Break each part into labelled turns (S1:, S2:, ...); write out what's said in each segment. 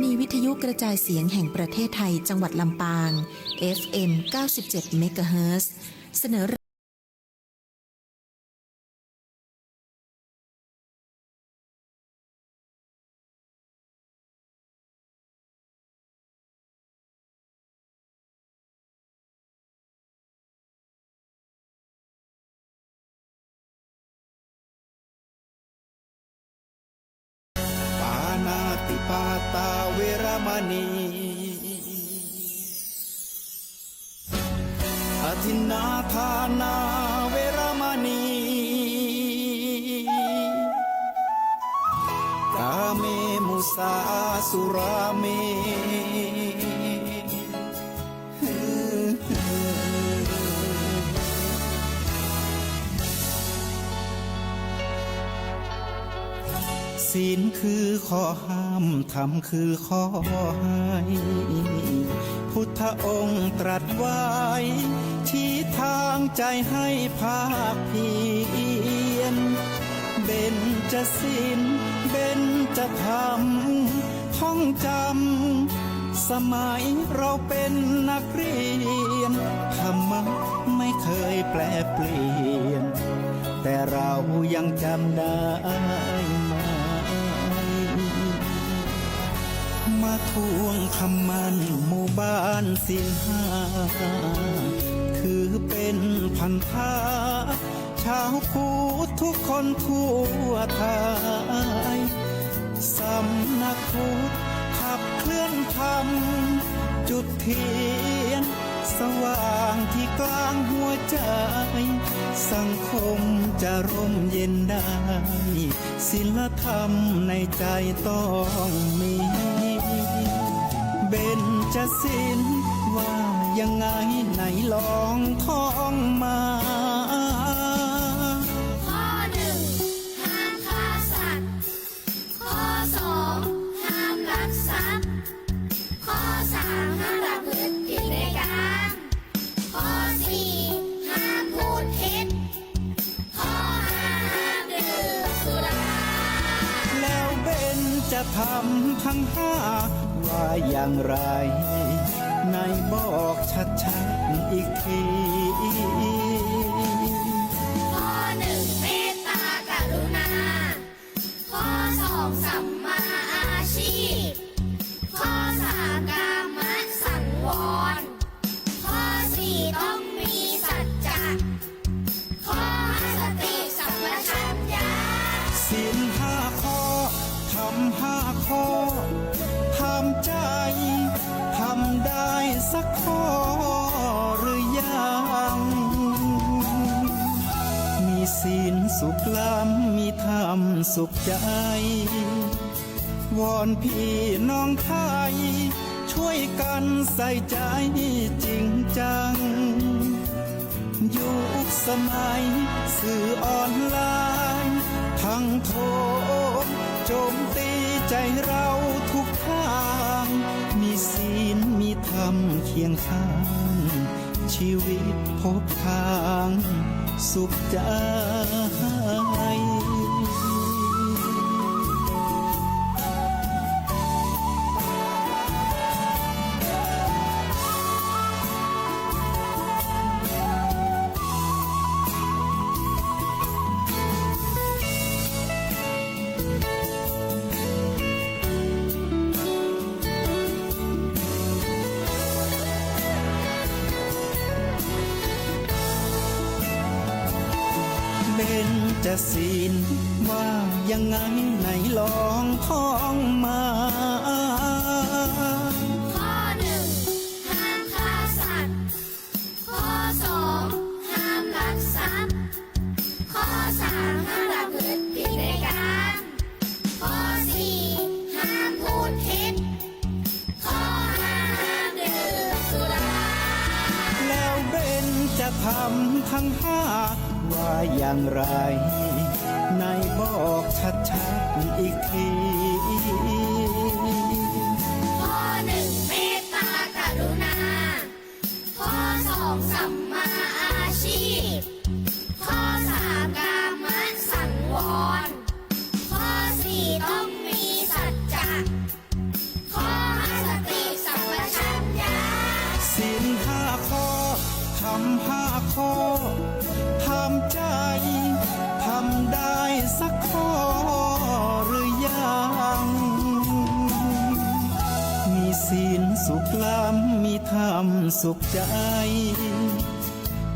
S1: นีวิทยุกระจายเสียงแห่งประเทศไทยจังหวัดลำปาง FM 97 เมกะเฮิรตซ์เสนอ
S2: ติปาตาเวรมณีอทินนาทานาเวรมณีกาเมมุสาสุราเมศีลคือข้อห้ามธรรมคือข้อให้พุทธองค์ตรัสไว้ชี้ทางใจให้ภาคเพียรเบญจศีลเบญจธรรมท่องจำสมัยเราเป็นนักเรียนธรรมะไม่เคยแปรเปลี่ยนแต่เรายังจำได้มาทวงคำมันหมู่บ้านศีลห้าคือเป็นพันธะชาวพุทธทุกคนทั่วไทยสำนักพุทธขับเคลื่อนธรรมจุดเทียนสว่างที่กลางหัวใจสังคมจะร่มเย็นได้ศีลธรรมในใจต้องมีเบญจศีลว่ายังไงไหนลองท่องมา
S3: ข้อหนึ่งห้ามฆ่าสัตว์ข้อสองห้ามลักทรัพย์ข้อสามห้ามประพฤติผิดในกามข้อสี่ห้ามพูดเท็จข้อห้าห้ามดื่มสุรา
S2: แล้วเบญจะทำทั้งห้าว่าอย่างไรนายบอกชัดๆอีกที
S3: ข้อหนึ่งเมตตากรุณาข้อสองสัมมาอาชีพข้อสามกามสังวรข้อสี่ต้องมีสัจจะข้อห้าสติสัมปชัญญะ
S2: ศีลห้าข้อทำห้าข้อทำใจทำได้สักข้อหรือยังมีศีลสุขล้ำมีธรรมสุขใจวอนพี่น้องไทยช่วยกันใส่ใจจริงจังยุคสมัยสื่อออนไลน์ทั้งโทรโจมตีใจเราทุกทางมีศีลมีธรรมเคียงข้างชีวิตพบทางสุขใจเบญจศีลว่ายังไงไหนลองท่องมา
S3: ข้อหนึ่งห้ามฆ่าสัตว์ข้อสองห้ามลักทรัพย์ข้อสามห้ามประพฤติผิดในกามข้อสี่ห้ามพูดเท็จข้อห้าห้ามดื่มสุรา
S2: แล้วเบญจะทำทั้งห้าว่าอย่างไรนายบอกชัดๆอีกที
S3: ข้อหนึ่งเมตตากรุณาข้อสองสัมมาอาชีพข้อสามกามสังวรข้อสี่ต้องมีสัจจะข้อ
S2: สุขล้ำมีธรรมสุขใจ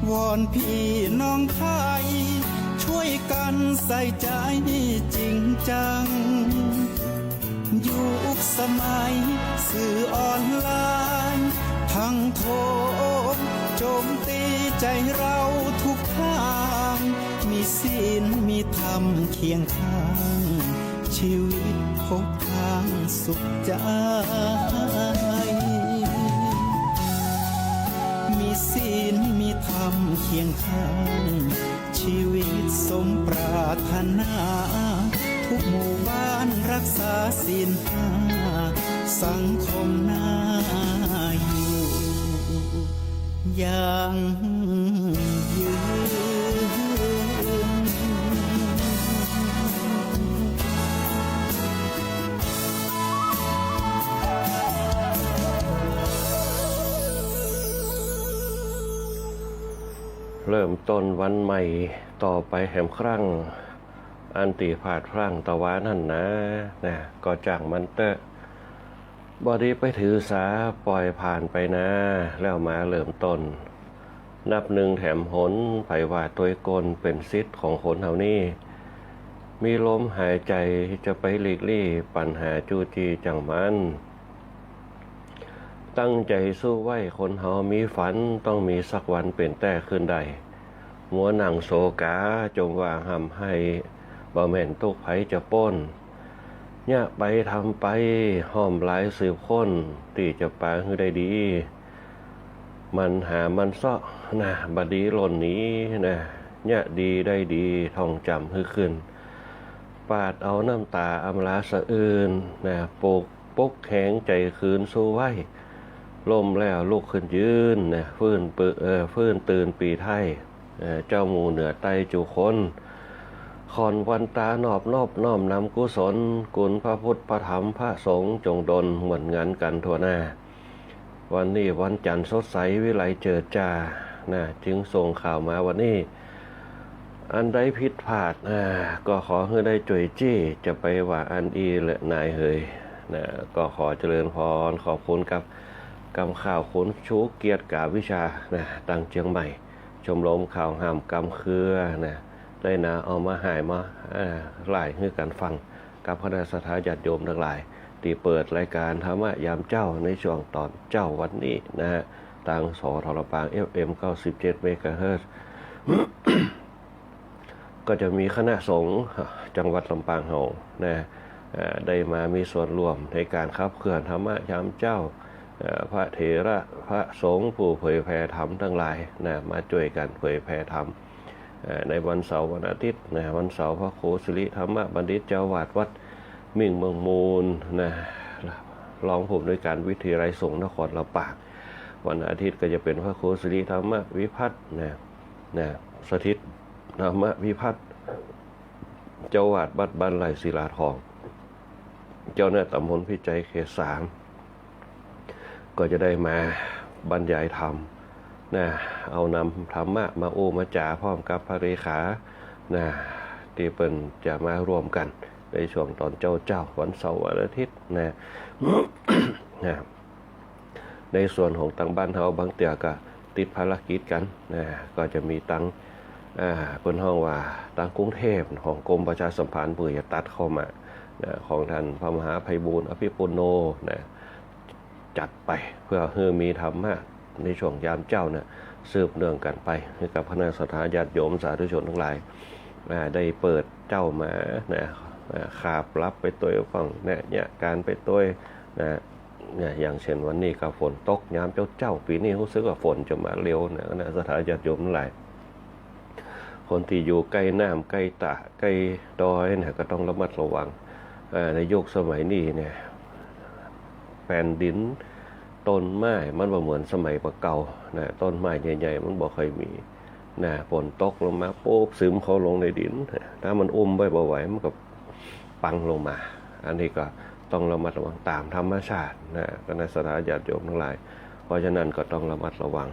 S2: วอนพี่น้องไทย ช่วยกันใส่ใจจริงจัง ยุคสมัยสื่อออนไลน์ ทั้งโทรโจมตีใจเราทุกทาง มีศีลมีธรรมเคียงข้าง ชีวิตพบทางสุขใจ มีศีลมีธรรมเคียงข้าง ชีวิตสมปรารถนา ทุกหมู่บ้านรักษาศีลห้า สังคมน่าอยู่อย่างยืน
S4: เริ่มต้นวันใหม่ต่อไปแหมครั้งอันตีผาดพรั่งตะวานั่นนะก็จ้างมันเตอะบอดีไปถือสาปล่อยผ่านไปนะแล้วมาเริ่มต้นนับหนึ่งแถมหนไผว่าตัวกลเป็นซิทธิ์ของคนเฮานี่มีลมหายใจจะไปหลีกลี่ปัญหาจูจีจังมันตั้งใจสู้ไว้คนเฮามีฝันต้องมีสักวันเป็นแต่ขึ้นได้มัวหนังโศกาจงว่าหำให้บ่แม่นตุกไผจะป้นเนี่ยไปทำไปห้อมหลายสืบค้นที่จะปาให้ได้ดีมันหามันเซาะนะบดีหล่นนี้นะเนี่ยดีได้ดีท่องจำให้ขึ้นปาดเอาน้ำตาอำลาสะอื่นนะปกแข็งใจคืนสู้ไว้ล่มแล้วลุกขึ้นยืนนะฟื้นตื่นปีไทยเจ้าหมู่เหนือไตจุคนคอนวันตานอบน้อมนำกุศลกุลพระพุทธพระธรรมพระสงฆ์จงดลเหมือนงานกันทั่วหน้าวันนี้วันจันทร์สดใสวิไลเจิดจ้านะจึงส่งข่าวมาวันนี้อันใดผิดพลาดก็ขอให้ได้จ่วยจี้จะไปว่าอันอีและนายเฮยนะก็ขอเจริญพรขอบคุณกับกำข่าวขุนชูเกียรติกาวิชานะตั้งเชียงใหม่ชมรมข่าวห้ามกำเครือนะได้นะเอามาหายมาไล่ให้กันฟังกับคณะสัตยาติโยมทั้งหลายที่เปิดรายการธรรมะยามเจ้าในช่วงตอนเจ้าวันนี้นะฮะทางสทรปาง FM 97 เมกะเฮิรตซ์ ก็จะมีคณะสงฆ์จังหวัดลำปางเฮานะได้มามีส่วนร่วมในการขับเคลื่อนธรรมะยามเจ้าพระเถระพระสงฆ์ผู้เผยแผ่ธรรมทั้งหลายนะมาช่วยกันเผยแผ่ธรรมในวันเสาร์วันอาทิตย์นะวันเสาร์พระโคสิริธรรมบัณฑิตเจ้าวาดวัดมิ่งเมืองมูลนะรองผู้อำนวยการวิทยาลัยสงฆ์นครลำปางวันอาทิตย์ก็จะเป็นพระโคสิริธรรมวิพัฒน์นะสถิตธรรมวิพัฒน์เจ้าวาดวัดบ้านไร่ศิลาทองเจ้าหน้าตำบลพิจัยเขต 3ก็จะได้มาบรรยายธรรมนะเอานำธรรมะมาโอ้มาจ่าพร้อมกับพระเลขานะที่เป็นจะมาร่วมกันในช่วงตอนเจ้าวันเสาร์วันอาทิตย์นะ นะในส่วนของตังบ้านเฮาบางเตียก็ติดภารกิจกันนะก็จะมีตังเป็นห้องว่าตังกรุงเทพของกรมประชาสัมพันธ์เพื่อจะตัดเข้ามานะของท่านพระมหาไพบูลย์อภิปุณโญนะจัดไปเพื่อให้มีธรรมะในช่วงยามเจ้านะสืบเนื่องกันไปให้กับคณะสัตยาติโยมสาธุชนทั้งหลายได้เปิดเจ้ามานะขาบรับไปตัวฟังเนี่ยการไปตัวนะเนี่ยอย่างเช่นวันนี้ก็ฝนตกยามเจ้าปีนี้รู้สึกว่าฝนจะมาเร็วนะคณะสัตยาติโยมทั้งหลายคนที่อยู่ใกล้น้ำใกล้ตะใกล้ดอยเนี่ยก็ต้องระมัดระวังในยุคสมัยนี้เนี่ยแผ่นดินต้นไม้มันบ่เหมือนสมัยเก่านะต้นไม้ใหญ่ๆมันบ่ค่อยมีนะฝนตกลงมาปุ๊บซึมเข้าลงในดินถ้ามันอุ้มไว้บ่ไหวมันก็ปังลงมาอันนี้ก็ต้องระมัดระวังตามธรรมชาตินะคณะสัตยาติโยมทั้งหลายเพราะฉะนั้นก็ต้องระมัดระวัง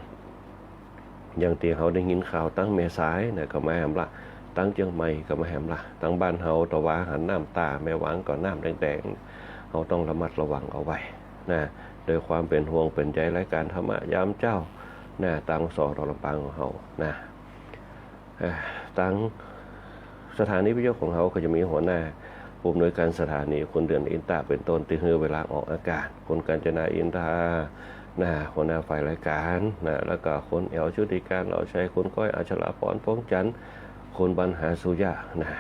S4: อย่างที่เขาได้ยินข่าวตั้งเมษายนก็มาแหมละตั้งเชียงใหม่ก็มาแหมละตั้งบ้านเฮาตะวาหันน้ำตาแม่หวังก็น้ำแดงๆเขาต้องระมัดระวังเอาไว้ นะโดยความเป็นห่วงเป็นใยรายการธรรมะยามเจ้านะตังสอลำปางของเขานะตังสถานีวิทยุของเขาก็จะมีหัวหน้าผู้อำนวยการสถานีคนเดือนอินตาเป็นต้นที่เวลาออกอากาศคนกาญจนาอินทานะหัวหน้าฝ่ายรายการนะแล้วก็คนแอลชุติการเราใช้คนก้อยอัชราพรพงจันทร์คนบรรหาสุยะนะ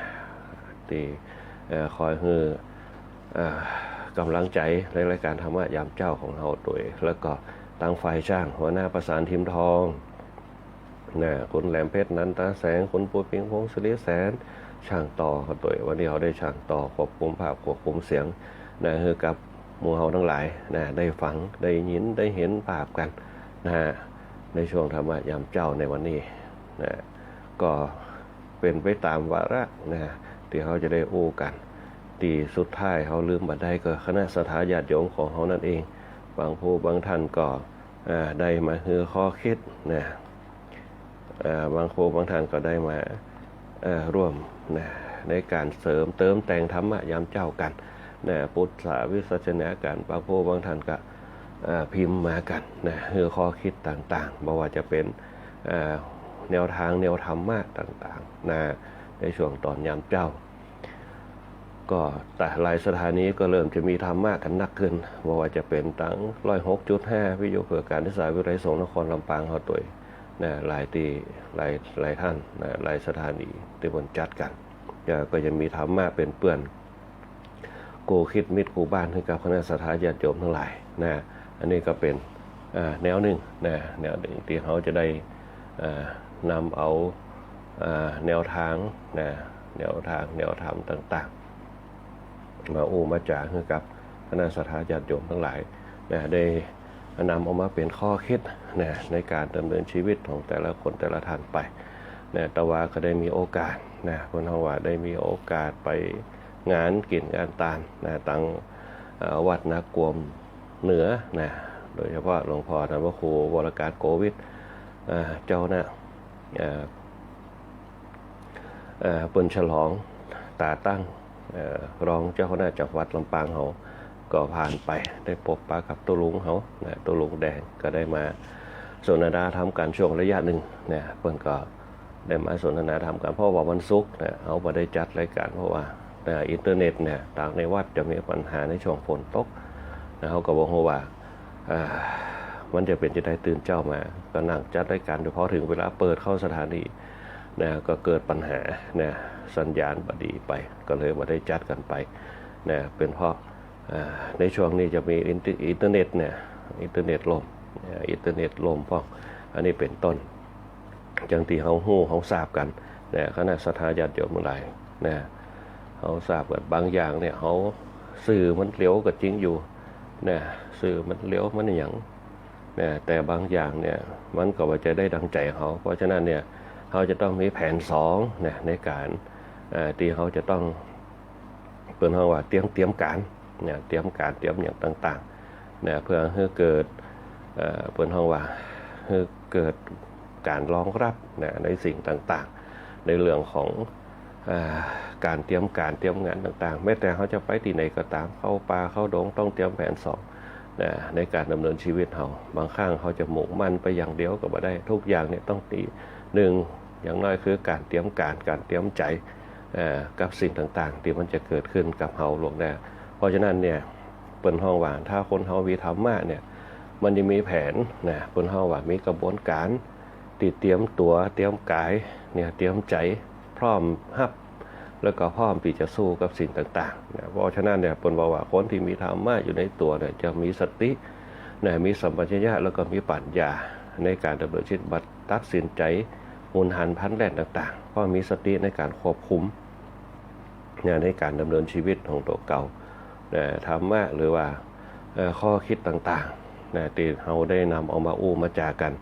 S4: ที่คอยกำลังใจในรายการธรรมะยามเจ้าของเราตัวแล้วก็ตั้งฝ่ายช่างหัวหน้าประสานทีมทองนะคนแหลมเพชรนันตาแสงคนปูปิงพงศ์สุริแสนช่างต่อเขาตัววันนี้เขาได้ช่างต่อควบคุมภาพควบคุมเสียงนะคือกับหมู่เฮาทั้งหลายนะได้ฟังได้ยินได้เห็นภาพกันนะในช่วงธรรมะยามเจ้าในวันนี้นะก็เป็นไปตามวาระนะที่เขาจะได้โอ้กันตีสุดท้ายเขาลืมบัดได้ก็คณะสัทธาญาติโยมของเขานั่นเองบางผู้บางท่านก็ได้มาคือข้อคิดนะบางผู้บางท่านก็ได้มาร่วมนะในการเสริมเติมแต่งธรรมะยามเจ้ากันนะพุทธวิสัชนากันบางผู้บางท่านก็พิมพ์มากันนะคือข้อคิดต่างๆไม่ว่าจะเป็นแนวทางแนวธรรมะต่างๆนะในช่วงตอนยามเจ้าก็แต่หลายสถานีก็เริ่มจะมีธรรมะกันนักขึ้นไม่ว่าจะเป็นตั้ง106.5 วิทยุเพื่อการศึกษาวิทยาลัยสงฆ์นครลำปางเขาตัวนะหลายที่หลายท่านนะหลายสถานีที่บนจัดกันก็จะมีธรรมะเป็นเปื้อนโกคิดมิตรกูบ้านให้กับคณะสัทธาญาติโยมทั้งหลายนะอันนี้ก็เป็นแนวหนึ่งนะแนวหนึ่งที่เขาจะได้นำเอาแนวทางนะแนวธรรมต่างๆมามาจากให้กับคณะสัทธาญาติโยมทั้งหลายนะได้นำออกมาเป็นข้อคิดนะในการดำเนินชีวิตของแต่ละคนแต่ละท่านไปนะแต่ว่าก็ได้มีโอกาสนะคนเฮาว่าได้มีโอกาสไปงานกินงานตาลนะตั้งวัดนากวมเหนือนะโดยเฉพาะหลวงพ่อธรรมครูวรการโควิดเจ้านะเปิ่นฉลองตาตั้งรองเจ้าคณะจังหวัดลำปางเขาก็ผ่านไปได้พบปะกับตัวลุงเขาตัวลุงแดงก็ได้มาสนทนาธรรมกันช่วงระยะหนึ่งเนี่ยเพิ่นก็ได้มาสนทนาธรรมกันเพราะว่าวันศุกร์เนี่ยเขาบ่ได้จัดรายการเพราะว่าอินเทอร์เน็ตเนี่ยต่างในวัดจะมีปัญหาในช่วงฝนตกเขาก็บอกว่ามันจะเป็นจะได้ตื่นเจ้ามาก็นั่งจัดรายการโดยเฉพาะถึงเวลาเปิดเข้าสถานีนะก็เกิดปัญหานะสัญญาณบดีไปก็เลยบ่ได้จัดกันไปนะเป็นเพราะในช่วงนี้จะมีอินเทอร์เน็ตเนี่ยอินเทอร์เน็ตล่มเพราะอันนี้เป็นต้นจังที่เขาฮู้เขาทราบกันนะคณะสัทธาญาติโยมหลายนะเขาทราบกันบางอย่างเนี่ยเขาสื่อมันเลี้ยวก็จริงอยู่นะสื่อมันเลี้ยวมันอย่างนะแต่บางอย่างเนี่ยมันก็ว่าจะได้ดังใจเขาเพราะฉะนั้นเนี่ยเขาจะต้องมีแผน2นะในการที่เขาจะต้องเปิดห้องว่าเตรียมการเนี่ยเตรียมอย่างต่างๆเนี่ยเพื่อให้เกิดเปิดห้องว่าให้เกิดการรองรับนะในสิ่งต่างๆในเรื่องของการเตรียมงานต่างๆแม้แต่เขาจะไปที่ไหนก็ตามเข้าป่าเข้าดงต้องเตรียมแผน2นะในการดำเนินชีวิตเขาบางครั้งเขาจะหมกมั่นไปอย่างเดียวก็ไม่ได้ทุกอย่างเนี่ยต้องตีหนึ่งอย่างน้อยคือการเตรียมใจกับสิ่งต่างๆที่มันจะเกิดขึ้นกับเขาหลวงแน่เพราะฉะนั้นเนี่ยเปิ้นห้องว่าถ้าคนเฮามีธรรมะเนี่ยมันจะมีแผนนะเปิ้นห้องว่ามีกระบวนการเตรียมตัวเตรียมกายเนี่ยเตรียมใจพร้อมรับแล้วก็พร้อมที่จะสู้กับสิ่งต่างๆนะเพราะฉะนั้นเนี่ยเปิ้นบอกว่าคนที่มีธรรมะอยู่ในตัวเนี่ยจะมีสตินะมีสัมปชัญญะแล้วก็มีปัญญาในการดำเนินชีวิตตัดสินใจหุนหันพลันแล่นต่างๆเพราะมีสติในการควบคุมในการดำเนินชีวิตของตัวเก่าธรรมะหรือว่าข้อคิดต่างๆที่เราได้นำเอามามาจากัน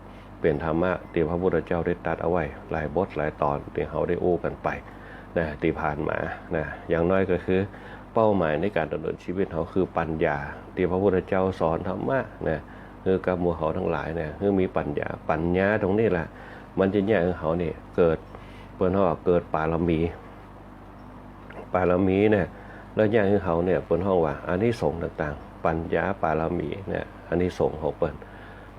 S4: เป็นธรรมะที่พระพุทธเจ้าได้ตรัสเอาไว้หลายบทหลายตอนที่เราได้กันไปที่ผ่านมาอย่างน้อยก็คือเป้าหมายในการดำเนินชีวิตเขาคือปัญญาที่พระพุทธเจ้าสอนธรรมะคือกับหมู่เขาทั้งหลายคือมีปัญญาตรงนี้แหละมันจะแยกเขาเนี่ยเกิดเปิ้นว่าเกิดปารมีเนี่ย แล้วอย่างที่เขาเนี่ยเปิ้นห้องว่าอานิสงส์ต่างๆปัญญาปารมีเนี่ยอานิสงส์ของเปิ้น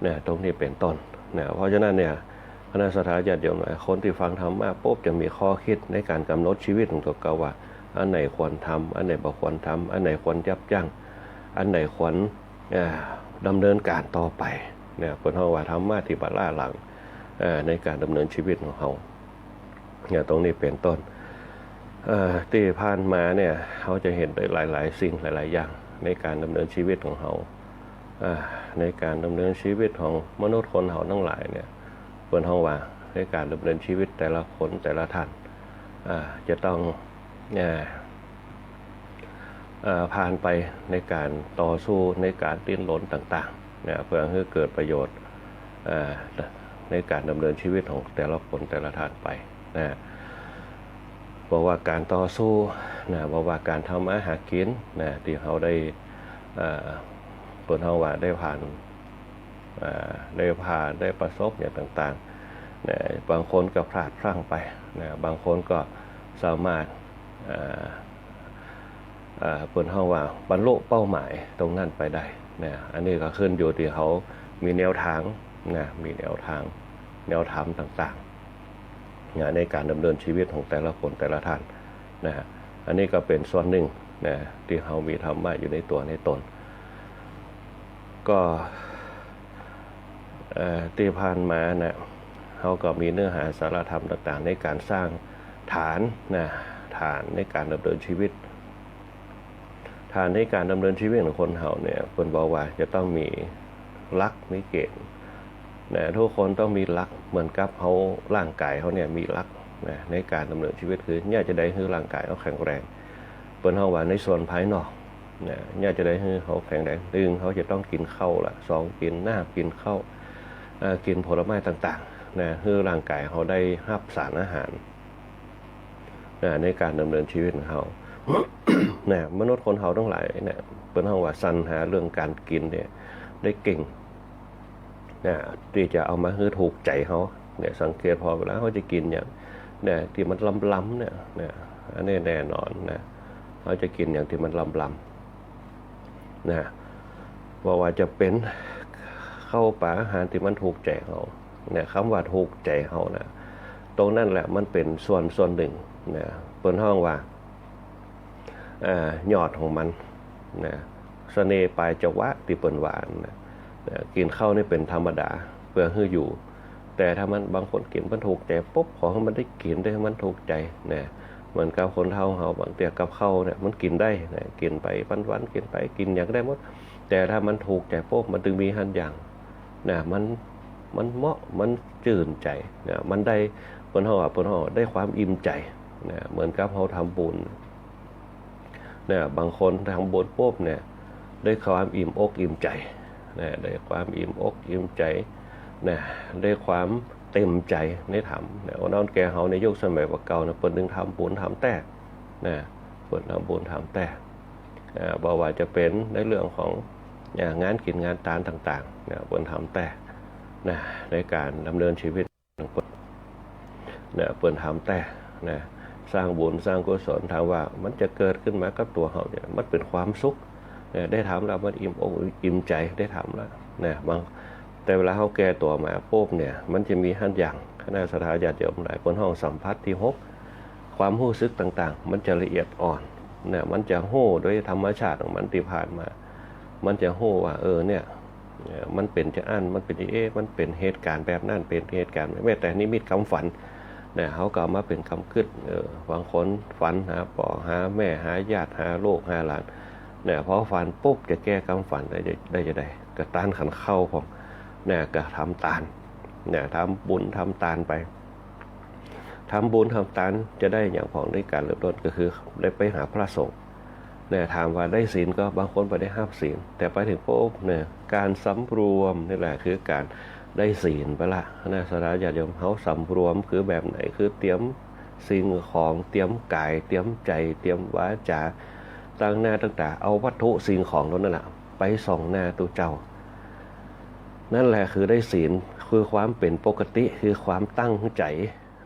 S4: เนี่ยตรงนี้เป็นต้นเนี่ยเพราะฉะนั้นเนี่ยคณะสัตยาติโยมคนที่ฟังธรรมะปุ๊บจะมีข้อคิดในการกำหนดชีวิตของตัวเขาว่าอันไหนควรทำอันไหนบ่ควรทำอันไหนควรยับยั้งอันไหนควรดำเนินการต่อไปเนี่ยเปิ้นห้องว่าธรรมะที่บล่าหลังในการดำเนินชีวิตของเขาเนี่ยตรงนี้เป็นต้นที่ผ่านมาเนี่ยเขาจะเห็นได้หลายๆสิ่งหลายๆอย่างในการดำเนินชีวิตของเขาในการดำเนินชีวิตของมนุษย์คนเขาทั้งหลายเนี่ยเปิ้นห้องว่าในการดำเนินชีวิตแต่ละคนแต่ละท่านจะต้องผ่านไปในการต่อสู้ในการดิ้นรนต่างๆเนี่ยเพื่อให้เกิดประโยชน์ในการดำเนินชีวิตของแต่ละคนแต่ละท่านไปนะบอกว่าการต่อสู้นะบอกว่าการทำอาหารกินนะที่เขาได้เปิ้นเฮาว่าได้ผ่านได้ประสบอย่างต่างๆนะบางคนก็พลาดพลั้งไปนะบางคนก็สามารถเปิ้นเฮาว่าบรรลุเป้าหมายตรงนั้นไปได้นะอันนี้ก็ขึ้นอยู่ที่เขามีแนวทางนะมีแนวธรรมต่างๆนะในการดำเนินชีวิตของแต่ละคนแต่ละท่านนะอันนี้ก็เป็นส่วนหนึ่งนะที่เขามีธรรมะอยู่ในตัวในตนก็ที่ผ่านมานะเขาก็มีเนื้อหาสาระธรรมต่างๆในการสร้างฐานในการดำเนินชีวิตฐานในการดำเนินชีวิตของคนเขาเนี่ยเพิ่นบอกว่าจะต้องมีหลักมีเกณฑ์นะทุกคนต้องมีหลักเหมือนกับเขาร่างกายเขาเนี่ยมีหลักนะในการดำเนินชีวิตคือเนี่ยจะได้ให้ร่างกายเขาแข็งแรงเปิ้นเฮาว่าในส่วนภายนอกนะเนี่ยจะได้ให้เขาแข็งแรง1เขาจะต้องกินข้าวละ2กินน้ำกินข้าวกินผลไม้ต่างๆนะให้ร่างกายเขาได้รับสารอาหารนะในการดำเนินชีวิตของเขา นะมนุษย์คนเขาทั้งหลายเนี่ยเปิ้นเฮาว่าสรรหาเรื่องการกินเนี่ยได้เก่งนะที่จะเอามาให้ถูกใจเขาเนี่ยสังเกตพอเวลาเขาจะกินอย่างเนี่ยที่มันล้ำๆเนี่ยอันนี้แน่นอนนะเขาจะกินอย่างที่มันล้ำๆนะว่าจะเป็นเข้าป่าอาหารที่มันถูกใจเขาเนี่ยคำว่าถูกใจเขานะตรงนั้นแหละมันเป็นส่วนหนึ่งนะเปิ้นห้องว่ายอดของมันนะเสน่ห์ปลายจวะที่เปิ้นหวานนะกินข้าวนี่เป็นธรรมดาเพื่อให้อยู่แต่ถ้ามันบางคนกินมันถูกใจปุ๊บขอให้มันได้กินได้มันถูกใจนะเหมือนกับคนเฒ่าเฮาบางเตียกับข้าวเนี่ยมันกินได้นะกินไปวันๆกินไปกินอย่างได้หมดแต่ถ้ามันถูกใจปุ๊บมันถึงมีหันอย่างนะมันเหมาะมันจื่นใจนะมันได้คนเฮาได้ความอิ่มใจนะเหมือนกับเฮาทำบุญเนี่ยบางคนทำบุญปุ๊บเนี่ยได้ความอิ่มอกอิ่มใจนะได้ความอิ่มอกอิ่มใจนะได้ความเต็มใจในธรรมนะวันนั้นแกเฮาในยุคสมัยเก่านะเปิ้นนึงทำบุญทำแต่นะเปิ้นทำบุญทำแต่บ่ว่าจะเป็นในเรื่องของงานกินงานตานต่างๆนะเปิ้นทำแต่นะในการดำเนินชีวิตของเปิ้นนะเปิ้นทำแต่นะสร้างบุญสร้างกุศลถามว่ามันจะเกิดขึ้นมากับตัวเฮาเนี่ยมันเป็นความสุขได้ทำแล้วมันอิ่มอกอิ่มใจได้ทำแล้วนะบางแต่เวลาเขาแก่ตัวมาปุ๊บเนี่ยมันจะมีหันอย่างคณะสัตยาติโยมหลายคนห้องสัมผัสที่6ความรู้สึกต่างๆมันจะละเอียดอ่อนเนี่ยมันจะโห่ด้วยธรรมชาติของมันที่ผ่านมามันจะโห่ว่าเนี่ยมันเป็นจะอั้นมันเป็นมันเป็นเหตุการณ์แบบนั้นเป็นเหตุการณ์แม้แต่นิมิตคำฝันเนี่ยเขาก็มาเป็นคำคิดบางคนฝันหาพ่อหาแม่หาญาติหาลูกหาหลานเนี่ยพอฝันปุ๊บจะแก้คำฝันได้จะได้ก็ต้านขันเข้าผมเนี่ยก็ทำตานเนี่ยทำบุญทำตานไปทำบุญทำตานจะได้อย่างของในการเริ่มต้นก็คือได้ไปหาพระสงฆ์เนี่ยถามว่าได้ศีลก็บางคนไปได้5ศีลแต่ไปถึงปุ๊บเนี่ยการสำรวมนี่แหละคือการได้ศีลไปละนะสระญาติโยมเขาสำรวมคือแบบไหนคือเตรียมสิ่งของเตรียมกายเตรียมใจเตรียมวาจาตั้งหน้าตั้งแต่เอาวัตถุสิ่งของนั่นแหละไปส่องหน้าตัวเจ้านั่นแหละคือได้ศีลคือความเป็นปกติคือความตั้งใจ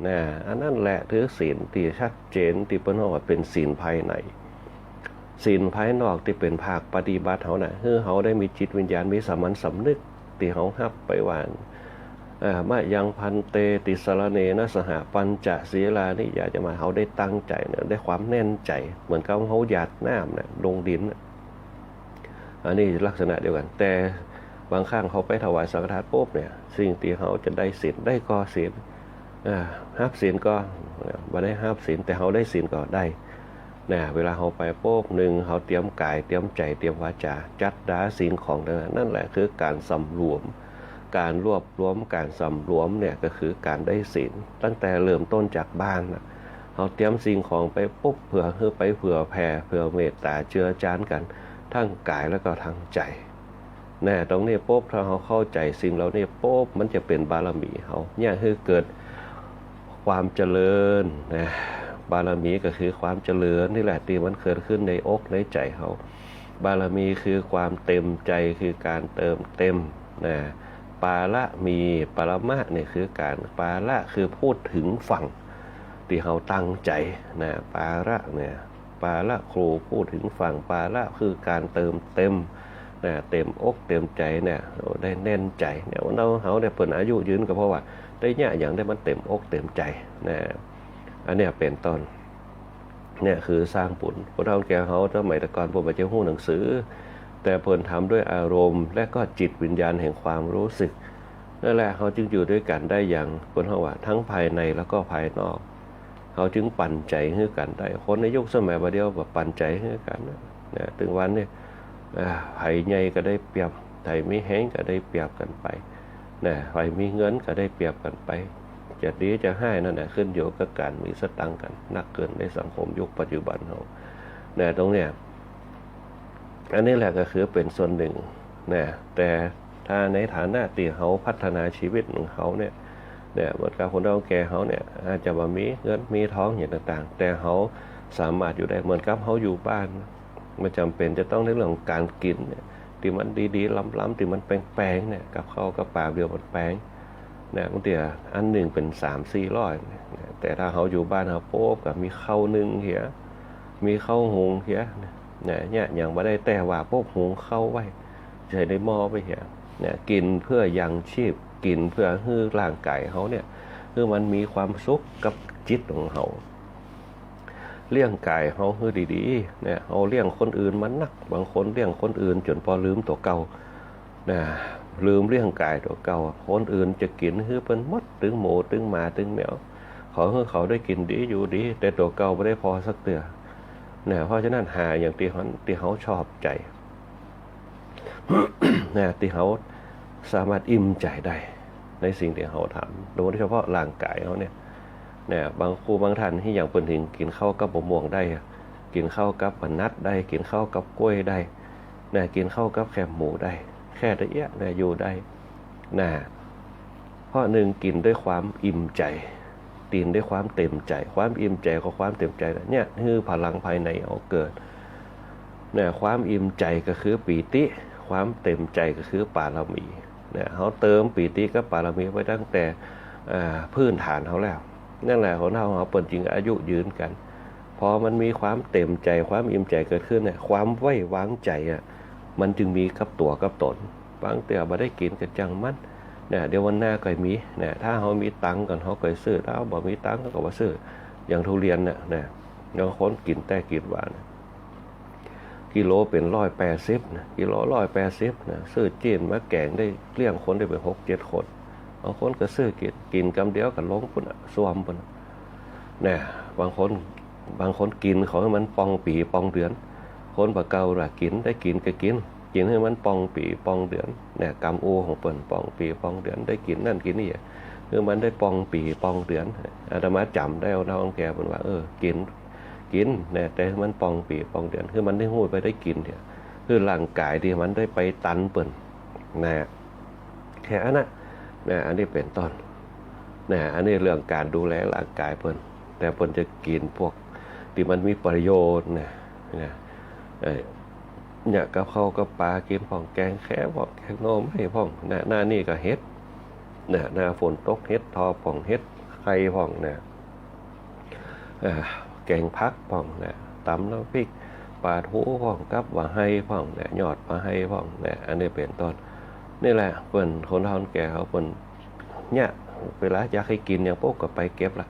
S4: นะอันนั้นแหละถือศีลที่ชัดเจนที่เปิ้นว่าเป็นศีลภายใน ศีลภายนอกที่เป็นภาคปฏิบัติเฮาน่ะคือเฮาได้มีจิตวิญญาณมีสามัญสำนึกที่เฮารับไปว่ามะยังพันเตติสรเนนะสหปัญจศีลานิยาจะมาเฮาได้ตั้งใจเนี่ยได้ความแน่นใจเหมือนกับเฮาหยาดน้ำเนี่ยลงดินอันนี้ลักษณะเดียวกันแต่บางครั้งเขาไปถวายสังฆทานปุ๊บเนี่ยสิ่งที่เขาจะได้ศีลได้ก็ศีลห้าศีลก็บ่ได้ห้าศีลแต่เขาได้ศีลก็ได้นะเวลาเขาไปปุ๊บหนึ่งเขาเตรียมกายเตรียมใจเตรียมวาจาจัดดาศีลของนั่นแหละคือการสำรวมการรวบรวมการสำรวมเนี่ยก็คือการได้ศีลตั้งแต่เริ่มต้นจากบ้านนะเขาเตรียมสิ่งของไปปุ๊บเผื่อไปเผื่อแผ่เผื่อเมตตาเจือจานกันทั้งกายแล้วก็ทั้งใจแน่ตรงนี้ปุ๊บถ้าเขาเข้าใจสิ่งเหล่านี้ปุ๊บมันจะเป็นบารมีเขาเนี่ยคือเกิดความเจริญนะบารมีก็คือความเจริญนี่แหละที่มันเกิดขึ้นในอกในใจเขาบารมีคือความเต็มใจคือการเติมเต็มนะปาละมีปรมะเนี่ยคือการปาละคือพูดถึงฝั่งที่เขาตั้งใจนะปาละเนี่ยปาละครูพูดถึงฝั่งปาละคือการเติมเต็มนะเต็มอกเต็มใจเนี่ยได้แน่นใจเนี่ยเขาเนี่ยเปิดอายุยืนก็เพราะว่าได้เนี่ยอย่างได้มันเต็มอกเต็มใจนะอันเนี้ยเป็นต้นเนี่ยคือสร้างปุญพวกเราแก่เขาสมัยแต่ก่อนผมไปเจ้าหู้หนังสือแต่เพิ่นทำด้วยอารมณ์และก็จิตวิญญาณแห่งความรู้สึกนั่นแหละเขาจึงอยู่ด้วยกันได้อย่างคนเขาว่าทั้งภายในแล้วก็ภายนอกเขาจึงปั่นใจให้กันได้คนในยุคสมัยบัดเดียวแบบปั่นใจให้กันนะถึงวันนี้ไผ่ใหญ่ก็ได้เปรียบไผ่มีแห้งก็ได้เปรียบกันไปนะไผ่มีเงินก็ได้เปรียบกันไปจะดีจะให้นั่นแหละขึ้นอยู่กับการมีสตังค์กันนักเกินในสังคมยุคปัจจุบันเขานะตรงเนี้ยอันนี้แหละก็คือเป็นส่วนหนึ่งนะแต่ถ้าในฐานะที่เขาพัฒนาชีวิตของเขาเนี่ยเหมือนกับคนเราแก่เขาเนี่ยอาจจะว่ามีเงินมีท้องอย่างต่างๆแต่เขาสามารถอยู่ได้เหมือนกับเขาอยู่บ้านไม่จำเป็นจะต้องในเรื่องของการกินเนี่ยที่มันดีๆล้ำๆที่มันแปลงๆเนี่ยกับข้าวกับปลาเดียวมันแปลงเนี่ยบางทีอันหนึ่งเป็น3-400แต่ถ้าเขาอยู่บ้านเขาโป๊บกับมีข้าวนึ่งเหี้ยมีข้าวหุงเหี้ยเนี่ยอย่างไม่ได้แต่ว่าโป๊บหุงข้าวไว้ใช้ในหม้อไปเหี้ยเนี่ยกินเพื่อยังชีพกินเพื่อให้ร่างกายเขาเนี่ยคือมันมีความสุขกับจิตของเขาเลี้ยงกายเขาคือดีๆเนี่ยเอาเลี้ยงคนอื่นมันนักบางคนเลี้ยงคนอื่นจนพอลืมตัวเก่านะลืมเลี้ยงกายตัวเก่าคนอื่นจะกินคือเป็นมดตึงหมูตึงหมาตึงแมวขอให้เขาได้กินดีอยู่ดีแต่ตัวเก่าไม่ได้พอสักเตือเนี่ยเพราะฉะนั้นหาอย่างที่เขาชอบใจนะที่เขาสามารถอิ่มใจได้ในสิ่งที่เขาทำโดยเฉพาะร่างกายเขาเนี่ยบางครูบางท่านที่อย่างเปิ่นถึงกินข้าวกับมะม่วงได้กินข้าวกับนัดได้กินข้าวกับกล้วยได้กินข้าวกับแคบหมูได้แค่ตะเอียอยู่ได้เพราะหนึ่งกินด้วยความอิ่มใจกินด้วยความเต็มใจความอิ่มใจกับความเต็มใจเนี่ยคือพลังภายในเอาเกิดความอิ่มใจก็คือปีติความเต็มใจก็คือปารมีเขาเติมปีติกับปารมีไว้ตั้งแต่พื้นฐานเขาแล้วนั่นแหละของเขาเปิดจริงอายุยืนกันพอมันมีความเต็มใจความอิ่มใจเกิดขึ้นเนี่ยความไว้วางใจมันจึงมีกับตัวกับตนบางเตียบ่ได้กินกันจังมันเดี๋ยววันหน้าก็มีถ้าเขามีตังค์กันเขาก็ซื้อถ้าเขาบ่มีตังค์ก็บ่ซื้ออย่างทุเรียนเนี่ยบางคนกินแต่กินหวานกิโลเป็น180กิโล180ซื้อจีนมาแกงได้เลี้ยงคนได้เป็น6-7 คนบางคนก็ซื้อกินกำเดียวกันลงปุ่นสวมปุ่นบางคนกินขอให้มันปองปีปองเดือนคนปะเก่าล่ะกินได้กินก็กินให้มันปองปีปองเดือนกำโอของเปิ้นปองปีปองเดือนได้กินนั่นกินนี่คือมันได้ปองปีปองเดือนอาตมาจำได้เอาน้องแกเพิ่นว่ากินแต่มันปองปีปองเดือนคือมันได้หู้ไปได้กินเนี่ยคือร่างกายที่มันได้ไปตันเปิ้นแค่นั้นอันนี้เป็นต้นอันนี้เรื่องการดูแลร่างกายเพิ่นแต่เพิ่นจะกินพวกที่มันมีประโยชน์เนี่ยกับข้าวกับปลากินพ่องแกงแค่พ่องแกงโน้มให้พ่องหน้านี่ก็เฮ็ดหน้าฝนตกเฮ็ดทอพ่องเฮ็ดไข่พ่องแกงพักพ่องตำน้ำพริก ปลาทูพ่องกับว่าให้พ่องเนี่ยยอดมาให้พ่องเนี่ยอันนี้เป็นต้นนี่แหละเปิ้นคนเฒ่าแก่เขาเปิ้นเนี่ยเวลาอยากให้กินอย่างปุ๊บก็ไปเก็บละ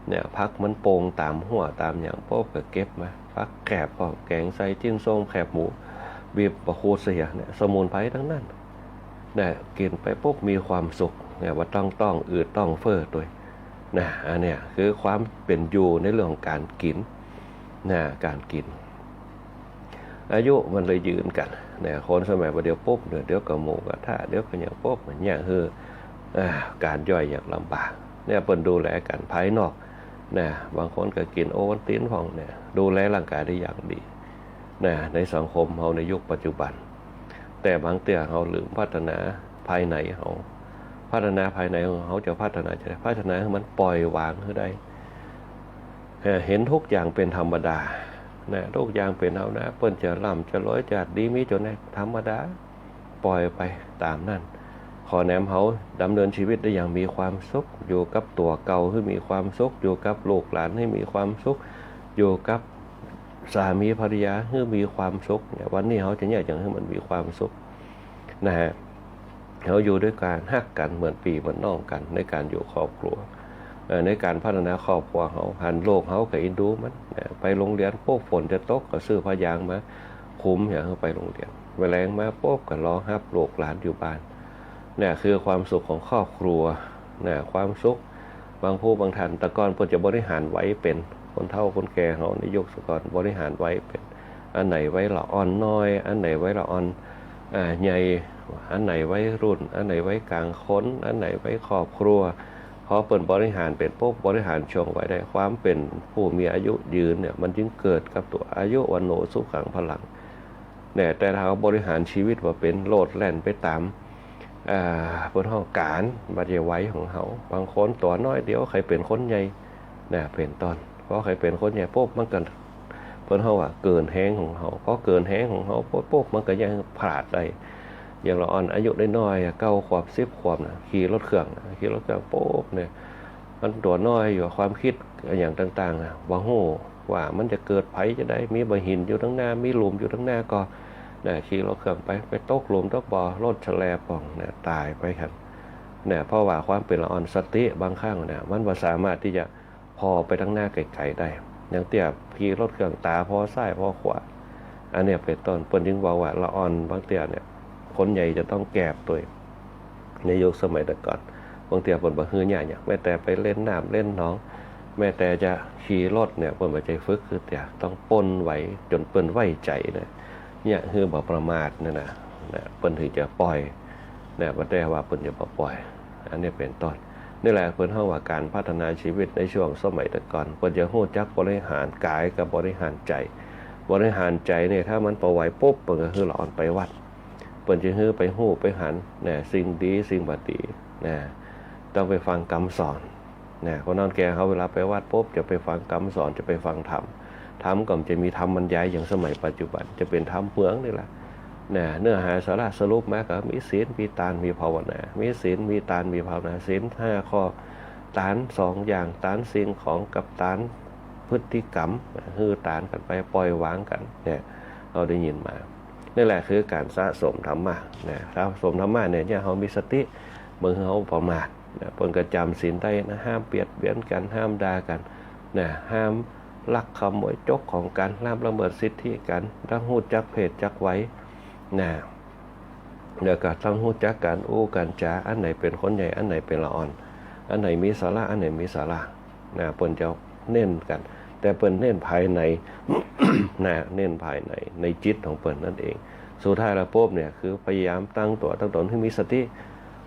S4: เนี่ยพักมันโป่งตามหัวตามอย่างปุ๊บก็เก็บมาพักแกบพ่องแกงใส่จิ้นส้มแคบหมูบีบปะโคเสียเนี่ยสมุนไพรทั้งนั้นเนี่ยกินไปปุ๊บมีความสุขเนี่ยว่าต้องอืดต้องเฟ้อด้วยนะอันเนี้ยคือความเป็นอยู่ในเรื่องของการกินนะการกินอายุมันเลยยืนกันเนี่ยคนสมัยเดียวปุ๊บเดี๋ยวกับหมูกระทะเดี๋ยวกับอย่างปุ๊บเหมือนอย่างคือการย่อยอย่างลำบากเนี่ยเปิ่นดูแลกันภายนอกนะบางคนก็กินโอวัลตินของเนี่ยดูแลร่างกายได้อย่างดีนะในสังคมเราในยุคปัจจุบันแต่บางเตี้ยเราลืมพัฒนาภายในเขาพัฒนาภายในของเขาจะพัฒนาจะพัฒนาให้มันปล่อยวางให้ได้เห็นทุกอย่างเป็นธรรมดานะทุกอย่างเป็นเอานะเปิ้นจะร่ำจะรวยจะดีมีจนได้ธรรมดาปล่อยไปตามนั้นขอแนมเขาดำเนินชีวิตได้อย่างมีความสุขอยู่กับตัวเก่าให้มีความสุขอยู่กับลูกหลานให้มีความสุขอยู่กับสามีภรรยาให้มีความสุขเนี่ยวันนี้เขาจะอยากให้มันมีความสุขนะฮะเขาอยู่ด้วยการฮักกันเหมือนปีเหมือนน้องกันในการอยู่ครอบครัวในการพัฒนาครอบครัวเขาหันโลกเขากับอินดูมันไปโรงเรียนพวกฝนจะตกก็ซื้อผ้ายางมาคุ้มอย่างเขาไปโรงเรียนเวลามาปุ๊บก็รอฮับลูกหลานอยู่บ้านเนี่ยคือความสุขของครอบครัวเนี่ยความสุขบางผู้บางท่านแต่ก่อนเพิ่นจะบริหารไว้เป็นคนเฒ่าคนแก่เขาในยุคก่อนบริหารไว้เป็นอันไหนไว้ละอ่อนน้อยอันไหนไว้ละอ่อนใหญ่อันไหนไว้รุ่นอันไหนไว้กลางคนอันไหนไว้ครอบครัวพอเปิดบริหารเป็นปุ๊บบริหารช่วงไว้ได้ความเป็นผู้มีอายุยืนเนี่ยมันจึงเกิดกับตัวอายุวันโนสุขังพลังเนี่ยแต่ถ้าเขาบริหารชีวิตว่าเป็นโลดแล่นไปตามบนห้องการบัดไว้ของเขาบางคนตัวน้อยเดียวใครเป็นคนใหญ่เนี่ยเป็นตอนเพราะใครเป็นคนใหญ่ปุ๊บมันกันเพิ่นเฮาว่าเกินแห้งของเขาเพราะเกินแห้งของเขาปุ๊บมันก็ยังพลาดได้อย่างเราอ่อนอายุได้น้อย9 ขวบ10 ขวบนะขี่รถเครื่องปุ๊บเนี่ยมันตัวน้อยอยู่ความคิดอย่างต่างๆว่าโหว่ามันจะเกิดภัยจะได้มีบ่หินอยู่ทั้งหน้ามีหลุมอยู่ทั้งหน้าก็เนี่ยขี่รถเครื่องไปตกหลุมตกบ่อรถแฉลบป่องเนี่ยตายไปครับเนี่ยเพราะว่าความเป็นละอ่อนสติบางครั้งเนี่ยมันบ่สามารถที่จะพอไปทั้งหน้าไกลๆได้อย่างเตี้ยขี่รถเครื่องตาพอซ้ายพอขวาอันเนี้ยเป็นต้นเปิ้นจึงบอกว่าละอ่อนบางเตี้ยเนี่ยคนใหญ่จะต้องแกบตัวในยุคสมัยแต่ก่อนบางเตี้ยเปิ้นบ่ฮื้อหยังแม้แต่ไปเล่นน้ำเล่นหนองแม้แต่จะขี่รถเนี่ยเปิ้นบ่ใจฝึกคือเตี้ยต้องปนไหวจนเปิ้นไว้ใจเนี่ยคือบ่ประมาทนั่นน่ะเปิ้นถึงจะปล่อยเนี่ยบ่ได้ว่าเปิ้นจะบ่ปล่อยอันนี้เป็นต้นนี่แหละเพิ่นเฮาว่าการพัฒนาชีวิตในช่วงสมัยแต่ก่อนเพิ่นจะฮู้จักบริหารกายกับบริหารใจบริหารใจเนี่ยถ้ามันบ่ไหวปุ๊บเพิ่นก็คือละอ่อนไปวัดเพิ่นจะฮื้อไปฮู้ไปหันเนี่ยสิ่งดีสิ่งบ่ดีนะต้องไปฟังคำสอนนะคนนั้นแก่เขาเวลาไปวัดปุ๊บจะไปฟังคำสอนจะไปฟังธรรมก็จะมีธรรมบรรยายอย่างสมัยปัจจุบันจะเป็นธรรมเมืองนี่แหละเนี่ยเนื้อหาสาระสรุปมาก็มีศีลมีทานมีภาวนามีศีลมีทานมีภาวนาศีล5 ข้อทาน2 อย่างทานสิ่งของกับทานพฤติกรรมคือทานกันไปปล่อยวางกันเนี่ยเราได้ยินมานี่แหละคือการสะสมธรรมะเนี่ยสะสมธรรมะเนี่ยเรามีสติเมื่อเราประมาทเนี่ยเพิ่นก็จำศีลได้นะห้ามเบียดเบียนกันห้ามด่ากันเนี่ยห้ามลักขโมยจกของกันห้ามละเมิดสิทธิกันทั้งฮู้จักเพศจักไว้นะเดี๋ยวก็ต้องรู้จักการอู้การจาอันไหนเป็นคนใหญ่อันไหนเป็นละอ่อนอันไหนมีสาระอันไหนมีสาระนะเปิ้นจะเน้นกันแต่เปิ้นเน้นภายใน นะเน้นภายในในจิตของเปิ้นนั่นเองสุดท้ายแล้วปุ๊บเนี่ยคือพยายามตั้งตัวตั้งตนให้มีสติ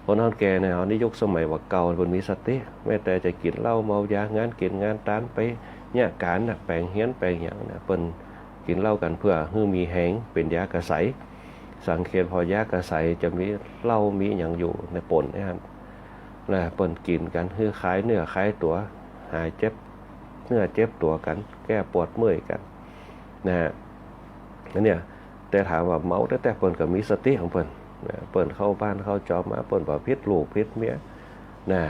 S4: คนเฒ่าแก่ในในยุคสมัยว่าเก่าเพิ่นมีสติแม้แต่จะกินเหล้าเมายางานกินงานตานไปเนี่ยการน่ะแปลงเฮียนแปลงหยังน่ะเปิ้นกินเหล้ากันเพื่อให้มีแหงเป็นยากระไสสังเกตพอยากระใสจะมีเหล้ามีอย่างอยู่ในปนนะครับนะเปิ่นกินกันคือคล้ายเนื้อคล้ายตัวหายเจ็บเนื้อเจ็บตัวกันแก้ปวดเมื่อยกันนะฮะนั่นเนี่ยแต่ถามว่าเมาแต่เปิ่นก็มีสติของเปิ่นนะเปิ่นเข้าบ้านเข้าจอบมาเปิ่นบ่พิษลูกพิษเมียนะ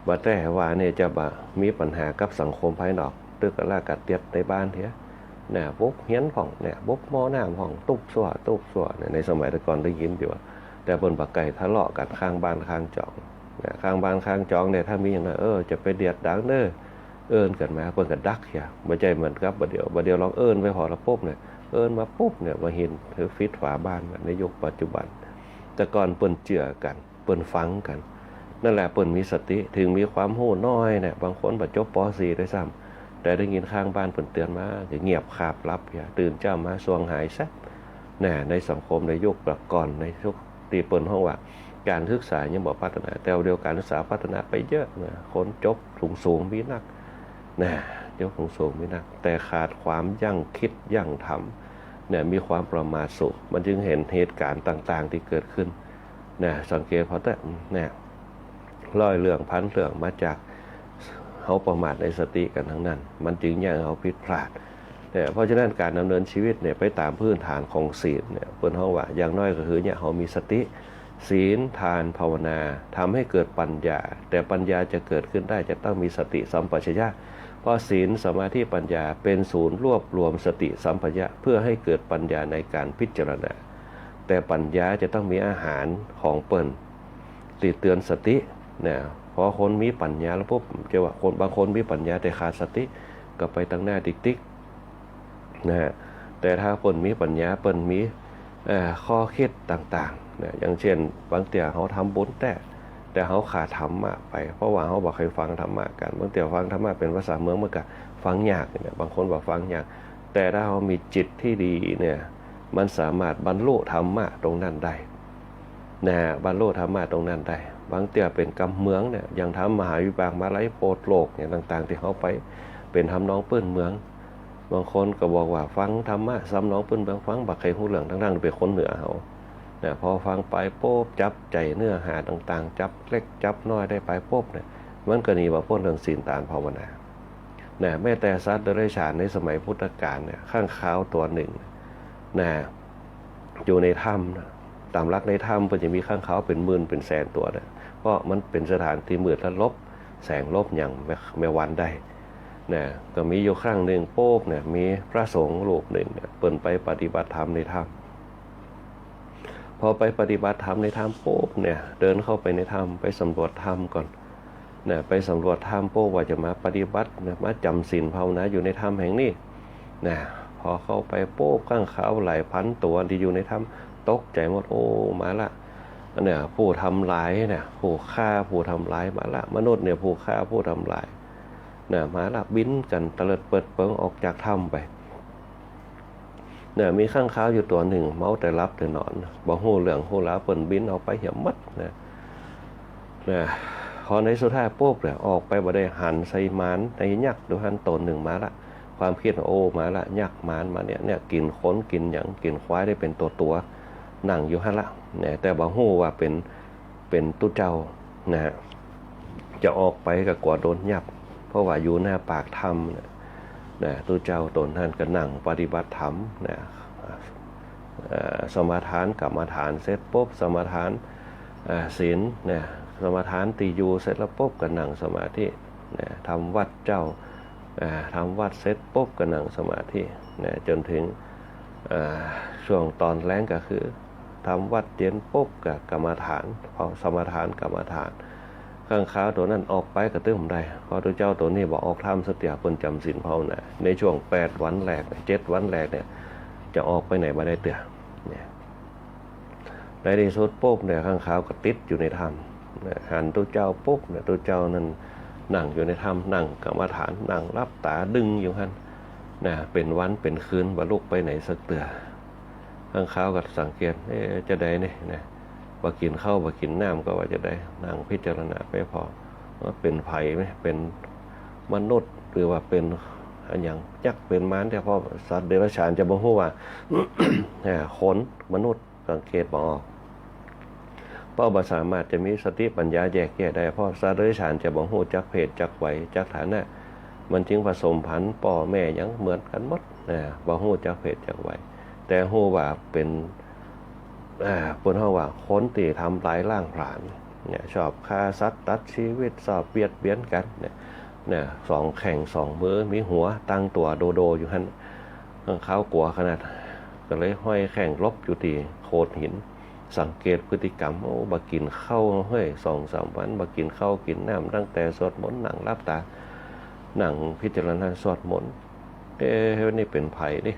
S4: บ่แต่ว่าเนี่ยจะบ่มีปัญหากับสังคมภายนอกตึกกะลากัดเตียดในบ้านเถอะ เนี่ยบุกเฮียนของเนี่ยบุกหม้อน้ำของตุบสัวเนี่ยในสมัยแต่ก่อนได้ยินอยู่ว่าแต่บนปากไก่ทะเลาะกันข้างบ้านข้างจองเนี่ยข้างบ้านข้างจองเนี่ยถ้ามีอย่างนั้นจะไปเดียดดังเด้อเอิ้นกันมาเพิ่นก็ดักอย่าบ่ใจเหมือนกับบ่เดียวลองเอิ้นไปพอละปุ๊บเนี่ยเอิ้นมาปุ๊บเนี่ยบ่เห็นถือฟิตฝาบ้านในยุคปัจจุบันแต่ก่อนเปิ้นเจือกันเปิ้นฟังกันนั่นแหละเปิ้นมีสติถึงมีความรู้น้อยเนี่ยบางคนบ่จบป .4 ด้วยซ้ำแต่ได้ยินข้างบ้านเปิ้นเตือนมาก็เงียบคาบรับอย่าตื่นเจ้ามาสวงหายซะน่ะในสังคมในยุคก่อนในยุคที่เปิ้นฮ้องว่าการศึกษายังบ่พัฒนาแต่เดียวการศึกษาพัฒนาไปเยอะนะคนจบสูงมีนักนะยกสูงมีนักแต่ขาดความยั่งคิดยั่งทำเนี่ยมีความประมาทสูงมันจึงเห็นเหตุการณ์ต่างๆที่เกิดขึ้นนะสังเกตพอแต่เนี่ยร้อยเรื่องพันเรื่องมาจากเขาประมาทในสติกันทั้งนั้นมันจึงยังเขาผิดพลาดเนี่ยเพราะฉะนั้นการดำเนินชีวิตเนี่ยไปตามพื้นฐานของศีลเนี่ยเปิ้นเฮาว่าอย่างน้อยก็คือเนี่ยเขามีสติศีลทานภาวนาทำให้เกิดปัญญาแต่ปัญญาจะเกิดขึ้นได้จะต้องมีสติสัมปชัญญะเพราะศีลสมาธิปัญญาเป็นศูนย์รวบรวมสติสัมปชัญญะเพื่อให้เกิดปัญญาในการพิจารณาแต่ปัญญาจะต้องมีอาหารของเปิ้นติเตือนสติเนี่ยพอคนมีปัญญาแล้วปุ๊บจะว่าคนบางคนมีปัญญาแต่ขาดสติก็ไปตั้งหน้าติ๊กนะฮะแต่ถ้าคนมีปัญญาเปิ้นมีข้อคิดต่างๆนะอย่างเช่นบางเตี่ยเขาทำบุญแต่เขาขาดธรรมะไปเพราะว่าเขาบอกเคยฟังธรรมะกันบางเตี่ยฟังธรรมะเป็นภาษาเมืองมันก็ฟังยากเนี่ยบางคนบอกฟังยากแต่ถ้าเขามีจิตที่ดีเนี่ยมันสามารถบรรลุธรรมะตรงนั้นได้นะบรรลุธรรมะตรงนั้นได้บางเตี่ยเป็นกำเมืองเนี่ยอย่างทำมหาวิบากมาไล่โพธิ์โลกเนี่ยต่างๆที่เขาไปเป็นทำน้องเปิ้นเมืองบางคนก็บอกว่าฟังธรรมะซ้ำน้องเปิ้นเมืองฟังบักใครหูเหลืองทั้งๆเป็นคนเหนือเขาเนี่ยพอฟังไปโป๊บจับใจเนื้อหาต่างๆจับเล็กจับน้อยได้ไปโป๊บเนี่ยมันก็หนีมาพ้นเรื่องศีลทานภาวนาเนี่ยแม้แต่สัตว์เดรัจฉานในสมัยพุทธกาลเนี่ยข้างขาวตัวหนึ่งนะอยู่ในถ้ำตามรักในถ้ำมันจะมีข้างขาวเป็นหมื่นเป็นแสนตัวเนี่ยเพราะมันเป็นสถานที่มืดและลบแสงลบอย่างไม่วันได้เนี่ยก็มีอยู่ครั้งหนึ่งโป๊บเนี่ยมีพระสงฆ์รูปหนึ่งเนี่ยเปิ่นไปปฏิบัติธรรมในถ้ำพอไปปฏิบัติธรรมในถ้ำโป๊บเนี่ยเดินเข้าไปในถ้ำไปสำรวจถ้ำก่อนเนี่ยไปสำรวจถ้ำโป๊บว่าจะมาปฏิบัติมาจำศีลภาวนาอยู่ในถ้ำแห่งนี้นะพอเข้าไปโป๊บข้างขาวหลายพันตัวที่อยู่ในถ้ำตกใจหมดโอ้มาละเนี่ยผู้ทำลายเนี่ยผู้ฆ่าผู้ทำลายมาละมนุษย์เนี่ยผู้ฆ่าผู้ทำลายเนี่ยมาละบินกันตะเลิดเปิดเปิงออกจากถ้ำไปเนี่ยมีข้างขาวอยู่ตัวหนึ่งเมาแต่รับแต่นอนบ่ฮู้เรื่องฮู้ราวเปิ้นบินออกไปเหี่ยมัดนะพอในสุดท้ายปุ๊บเนี่ยออกไปบ่ได้หันใส่หมานในยักษ์ดูหันตนหนึ่งมาละความคิดโอ้มาละยักษ์หมานมาเนี่ยกินคนกินหยังกินควายได้เป็นตัวนั่งอยู่หั่นละเนี่ยแต่บ่ฮู้ว่าเป็นตู้เจ้านะฮะจะออกไปก็กลัวโดนยับเพราะว่าอยู่หน้าปากถ้ำนะตู้เจ้าตนท่านก็นั่งปฏิบัติธรรมนะสมาทานกรรมฐานเสร็จปุ๊บสมาทานศีลเนี่ยสมาทานตีอยู่เสร็จแล้วปุ๊บก็นั่งสมาธินะทำวัดเจ้าทำวัดเสร็จปุ๊บก็นั่งสมาธินะจนถึงช่วงตอนแรงก็คือทำวัดเย็นปุ๊บกับกรรมฐานพอสมาทานกรรมฐานข้างขาวตัวนั้นออกไปกระตื้มได้พอตัวเจ้าตัวนี้บอกออกถ้ำสติเปิ้นจำศีลภาวนาในช่วง8วันแรก7วันแรกเนี่ยจะออกไปไหนมาได้เตือเนี่ยในที่สุดปุ๊บเนี่ยข้างขาวก็ติดอยู่ในถ้ำหันตัวเจ้าปุ๊บเนี่ยตัวเจ้านั้นนั่งอยู่ในถ้ำนั่งกรรมฐานนั่งรับตาดึงอยู่หันนะเป็นวันเป็นคืนบรรลุไปไหนสักเตือข้างขาวก็สังเกตจะได้เนี่ยนะว่ากินข้าวว่ากินน้ำก็ว่าจะได้นั่งพิจารณาไปพอว่าเป็นไผ่ไหมเป็นมนุษย์หรือว่าเป็นอย่างยักษ์เป็นม้าแต่พอสัตว์เดรัจฉานจะบ่ฮู้ว่า คนมนุษย์สังเกตบ่ออกเพราะบ่สามารถจะมีสติปัญญาแยกแยะได้เพราะสัตว์เดรัจฉานจะบ่ฮู้จักเพศจักวัยจักฐานะมันจึงผสมพันธุ์พ่อแม่ยังเหมือนกันหมดบ่ฮู้จักเพศจักวัยแต่ฮู้ว่าเป็นปนเฮาว่าคนที่ทำลายร่างผลาญเนี่ยชอบฆ่าสัตว์ตัดชีวิตชอบเบียดเบียนกันเนี่ยสองแข่งสองมือมีหัวตั้งตัวโดอยู่หั่น ข้างเขากลัวขนาดก็เลยห้อยแข่งลบอยู่ที่โขดหินสังเกตพฤติกรรมบากินข้าวเฮ้ย2-3 วันบากินข้าวกินน้ำตั้งแต่สวดมนต์หนังรับตาหนังพิจารณาสวดมนต์นี่เป็นไผ่ดิ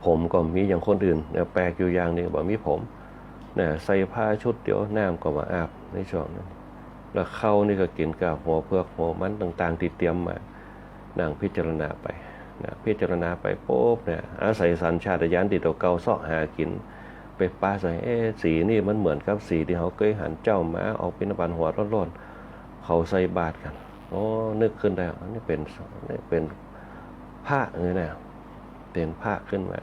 S4: ผมก็มีอย่างคนอื่นเนี่ยแปลกอยู่อย่างนึงบอกมีผมเนี่ยใส่ผ้าชุดเดียวน้ำก็มาอาบในช่วงนั้นแล้วข้าวนี่ก็กินกับหัวเพือกหัวมันต่างๆที่เตรียมมานั่งพิจารณาไปนะพิจารณาไปปุ๊บเนี่ยอาศัยสัญชาตญาณที่ตัวเก่าเสาะหากินไปป้าใส่สีนี่มันเหมือนกับสีที่เขาเคยหันเจ้ามาออกเป็นบันหัวร้อนๆเขาใส่บาตรกันนึกขึ้นได้นี่เป็นผ้าเลยนะเป็นผ้าขึ้นมา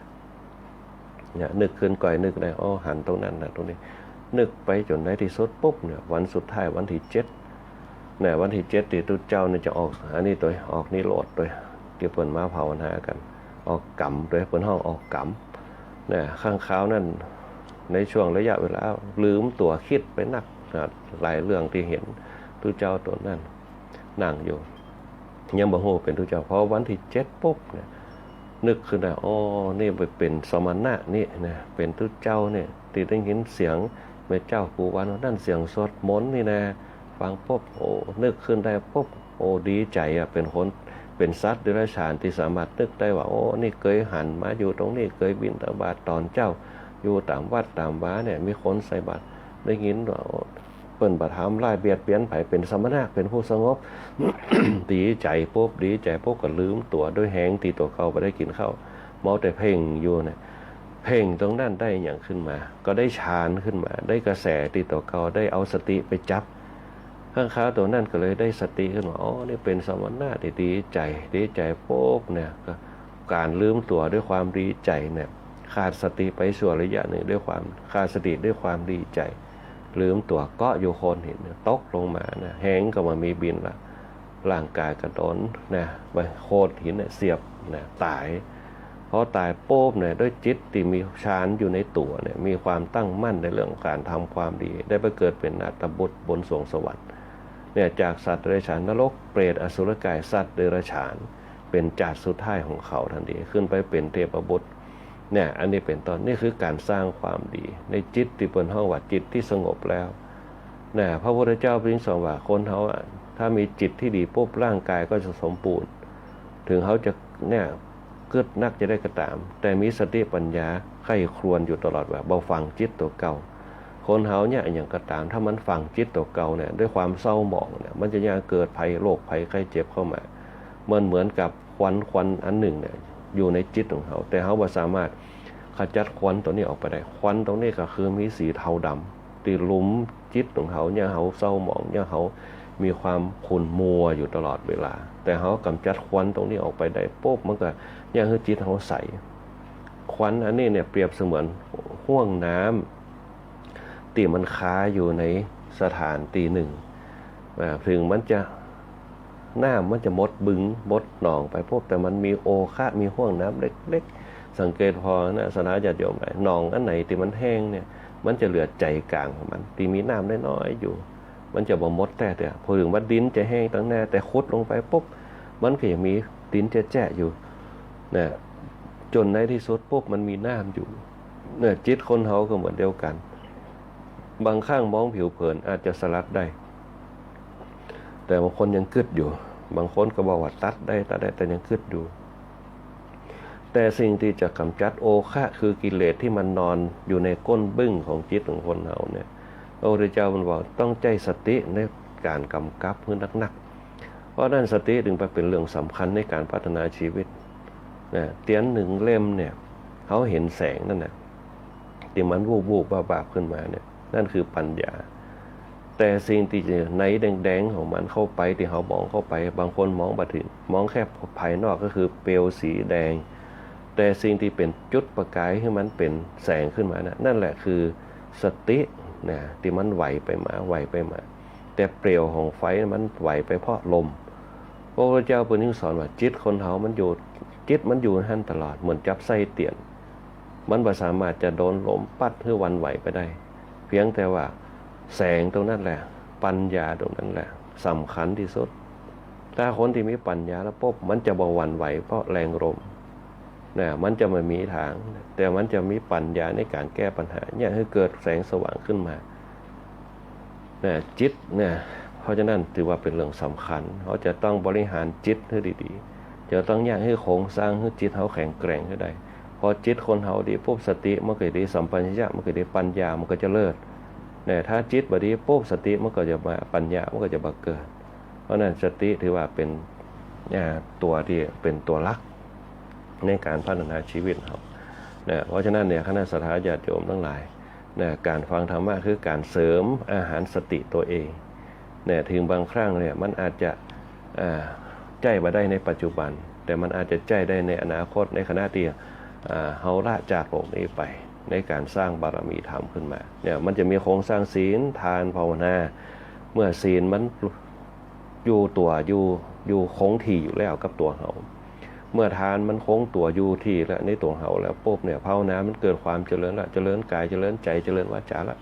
S4: เนี่ยนึกขึ้นก่อยนึกได้หันตรงนั้นนะตรงนี้นึกไปจนได้ที่สุดปุ๊บเนี่ยวันสุดท้ายวันที่7เนี่ยวันที่7ที่ตุเจ้าเนี่ยจะออกอันนี้ตัวออกนิโรธตัวที่เปิ่นมาภาวนากันออกกรรมตัวเปิ่นห้องออกกรรมเนี่ยข้างเขานั่นในช่วงระยะเวลาลืมตัวคิดไปนักหลายเรื่องที่เห็นตุเจ้าตัวนั้นนั่งอยู่ยังบ่ฮู้เป็นตุเจ้าเพราะวันที่7ปุ๊บเนี่ยนึกขึ้นได้นี่ไปเป็นสมณะนี่นะเป็นตุเจ้าเนี่ยที่ได้ยินเสียงแม่เจ้าปู่วันนั่นเสียงสวดมนต์นี่นะฟังปุ๊บนึกขึ้นได้ปุ๊บดีใจเป็นคนเป็นสัตว์เดรัจฉานที่สามารถนึกได้ว่านี่เคยหันมาอยู่ตรงนี้เคยบิณฑบาตตอนเจ้าอยู่ตามวัดตามบ้านเนี่ยมีคนใส่บาตรได้ยินว่าเปิ้นบ่ทำไล่เบียดเบียนไผเป็นสมณะเป็นผู้สงบ ดีใจปุ๊บก็ลืมตัวด้วยแหงตีตัวเขาไปได้กินข้าวเมาแต่เพ่งอยู่เนี่ยเพ่งตรงนั้นได้อย่างขึ้นมาก็ได้ฌานขึ้นมาได้กระแสตีตัวเขาได้เอาสติไปจับข้างเขาตัวนั่นก็เลยได้สติขึ้นมานี่เป็นสมณะที่ดีใจปุ๊บเนี่ยก็การลืมตัวด้วยความดีใจเนี่ยขาดสติไปส่วนระยะหนึ่งด้วยความขาดสติด้วยความดีใจลืมตัวก็อยู่โคนหินตกลงมานะแหงก็มามีบินละร่างกายกระโดนนะไปโคนหินเสียบนะตายพอตายโป๊บเนี่ยด้วยจิตที่มีฌานอยู่ในตัวเนี่ยมีความตั้งมั่นในเรื่องการทำความดีได้ไปเกิดเป็นอัตบุตรบนสวงสวรรค์เนี่ยจากสัตว์เดรัจฉานนรกเปรตอสุรกายสัตว์เดรัจฉานเป็นจาดสุดท้ายของเขาทันทีขึ้นไปเป็นเทพบุตรเนี่ยอันนี้เป็นตอนนี่คือการสร้างความดีในจิตที่เป็นห้องว่าจิตที่สงบแล้วเนี่ยพระพุทธเจ้าพิงสอนว่าคนเขาถ้ามีจิตที่ดีปุ๊บร่างกายก็จะสมบูรณ์ถึงเขาจะเนี่ยเกิดนักจะได้กระตามแต่มีสติปัญญาไข้ครวนอยู่ตลอดว่าเบาฟังจิตตัวเก่าคนเขาเนี่ยอย่างกระตามถ้ามันฟังจิตตัวเก่าเนี่ยด้วยความเศร้าหมองเนี่ยมันจะยังเกิดภัยโรคภัยไข้เจ็บเข้ามามันเหมือนกับควันอันหนึ่งเนี่ยอยู่ในจิตของเขาแต่เขาบ่สามารถขจัดควันตัวนี้ออกไปได้ควันตรงนี้ก็คือมีสีเทาดำตีลุมจิตของเขาเนี่ยเขาเศร้าหมองเนี่ยเขามีความขุ่นมัวอยู่ตลอดเวลาแต่เขากำจัดควันตรงนี้ออกไปได้ปุ๊บมันก็ยังคือจิตเขาใสควันอันนี้เนี่ยเปรียบเสมือนห้วงน้ำที่มันค้าอยู่ในสถานตีหนึ่งถึงมันจะน้ำมันจะมดบึงมดหนองไปปุ๊บแต่มันมีโอคะมีห้วงน้ำเล็กๆสังเกตพอนะสนาญาติโยมไหนหนองอันไหนที่มันแห้งเนี่ยมันจะเหลือใจกลางของมันที่มีน้ำน้อยๆอยู่มันจะบ่มดแต่พอถึงว่าดินจะแห้งตั้งแน่แต่ขุดลงไปปุ๊บมันก็ยังมีดินแจ๊ะอยู่นะจนในที่สุดปุ๊บมันมีน้ำอยู่เนี่ยจิตคนเขาก็เหมือนเดียวกันบางข้างมองผิวเผินอาจจะสลัดได้แต่บางคนยังกึดอยู่บางคนก็บอกว่าตัดได้แต่ยังกึดอยู่แต่สิ่งที่จะกำจัดโอคะคือกิเลสที่มันนอนอยู่ในก้นบึ้งของจิตของคนเราเนี่ยพระพุทธเจ้ามันบอกต้องใจสติในการกำกับพื้นนักๆเพราะนั้นสติถึงไปเป็นเรื่องสำคัญในการพัฒนาชีวิตนะเตียนหนึ่งเล่มเนี่ยเขาเห็นแสงนั่นน่ะที่มันวูบๆบ้าๆขึ้นมาเนี่ยนั่นคือปัญญาแต่สิ่งที่จะในแดงๆของมันเข้าไปที่เขามองเข้าไปบางคนมองมาถึงมองแค่ภายนอกก็คือเปลวสีแดงแต่สิ่งที่เป็นจุดประกายให้มันเป็นแสงขึ้นมานะนั่นแหละคือสตินะที่มันไหวไปมาแต่เปลวของไฟมันไหวไปเพราะลมพระพุทธเจ้าเป็นที่สอนว่าจิตคนเขามันอยู่จิตมันอยู่นั่นตลอดเหมือนจับไส้เตียนมันไม่สามารถจะโดนลมปัดเพื่อวันไหวไปได้เพียงแต่ว่าแสงตรงนั้นแหละปัญญาตรงนั้นแหละสำคัญที่สุดถ้าคนที่มีปัญญาแล้วปุ๊บมันจะบ่หวั่นไหวเพราะแรงลม นะมันจะไม่มีทางแต่มันจะมีปัญญาในการแก้ปัญหาเนี่ยให้เกิดแสงสว่างขึ้นมานะจิตเนี่ยเพราะฉะนั้นถือว่าเป็นเรื่องสำคัญเขาจะต้องบริหารจิตให้ดีๆจะต้องอยากให้โครงสร้างให้จิตเขาแข็งแกร่งให้ได้พอจิตคนเขาดีปุ๊บสติมันก็ดีสัมปชัญญะมันก็ดีปัญญามันก็จะเลิศเนี่ยถ้าจิตบดีปุ๊บสติมันก็จะมาปัญญามันก็จะบังเกิดเพราะนั้นสติถือว่าเป็นตัวที่เป็นตัวหลักในการพัฒนาชีวิตเขาเนี่ยเพราะฉะนั้นเนี่ยคณะสัตยาติโยมทั้งหลายเนี่ยการฟังธรรมะคือการเสริมอาหารสติตัวเองเนี่ยถึงบางครั้งเนี่ยมันอาจจะใจมาได้ในปัจจุบันแต่มันอาจจะใจได้ในอนาคตในขณะที่เฮาละจากโลกนี้ไปในการสร้างบารมีธรรมขึ้นมาเนี่ยมันจะมีโครงสร้างศีลทานภาวนาเมื่อศีลมันอยู่ตัวอยู่คงที่อยู่แล้วกับตัวเฮาเมื่อทานมันคงตัวอยู่ที่แล้วในตัวเฮาแล้วปุ๊บเนี่ยภาวนามันเกิดความเจริญละเจริญกายเจริญใจเจริญวาจาละ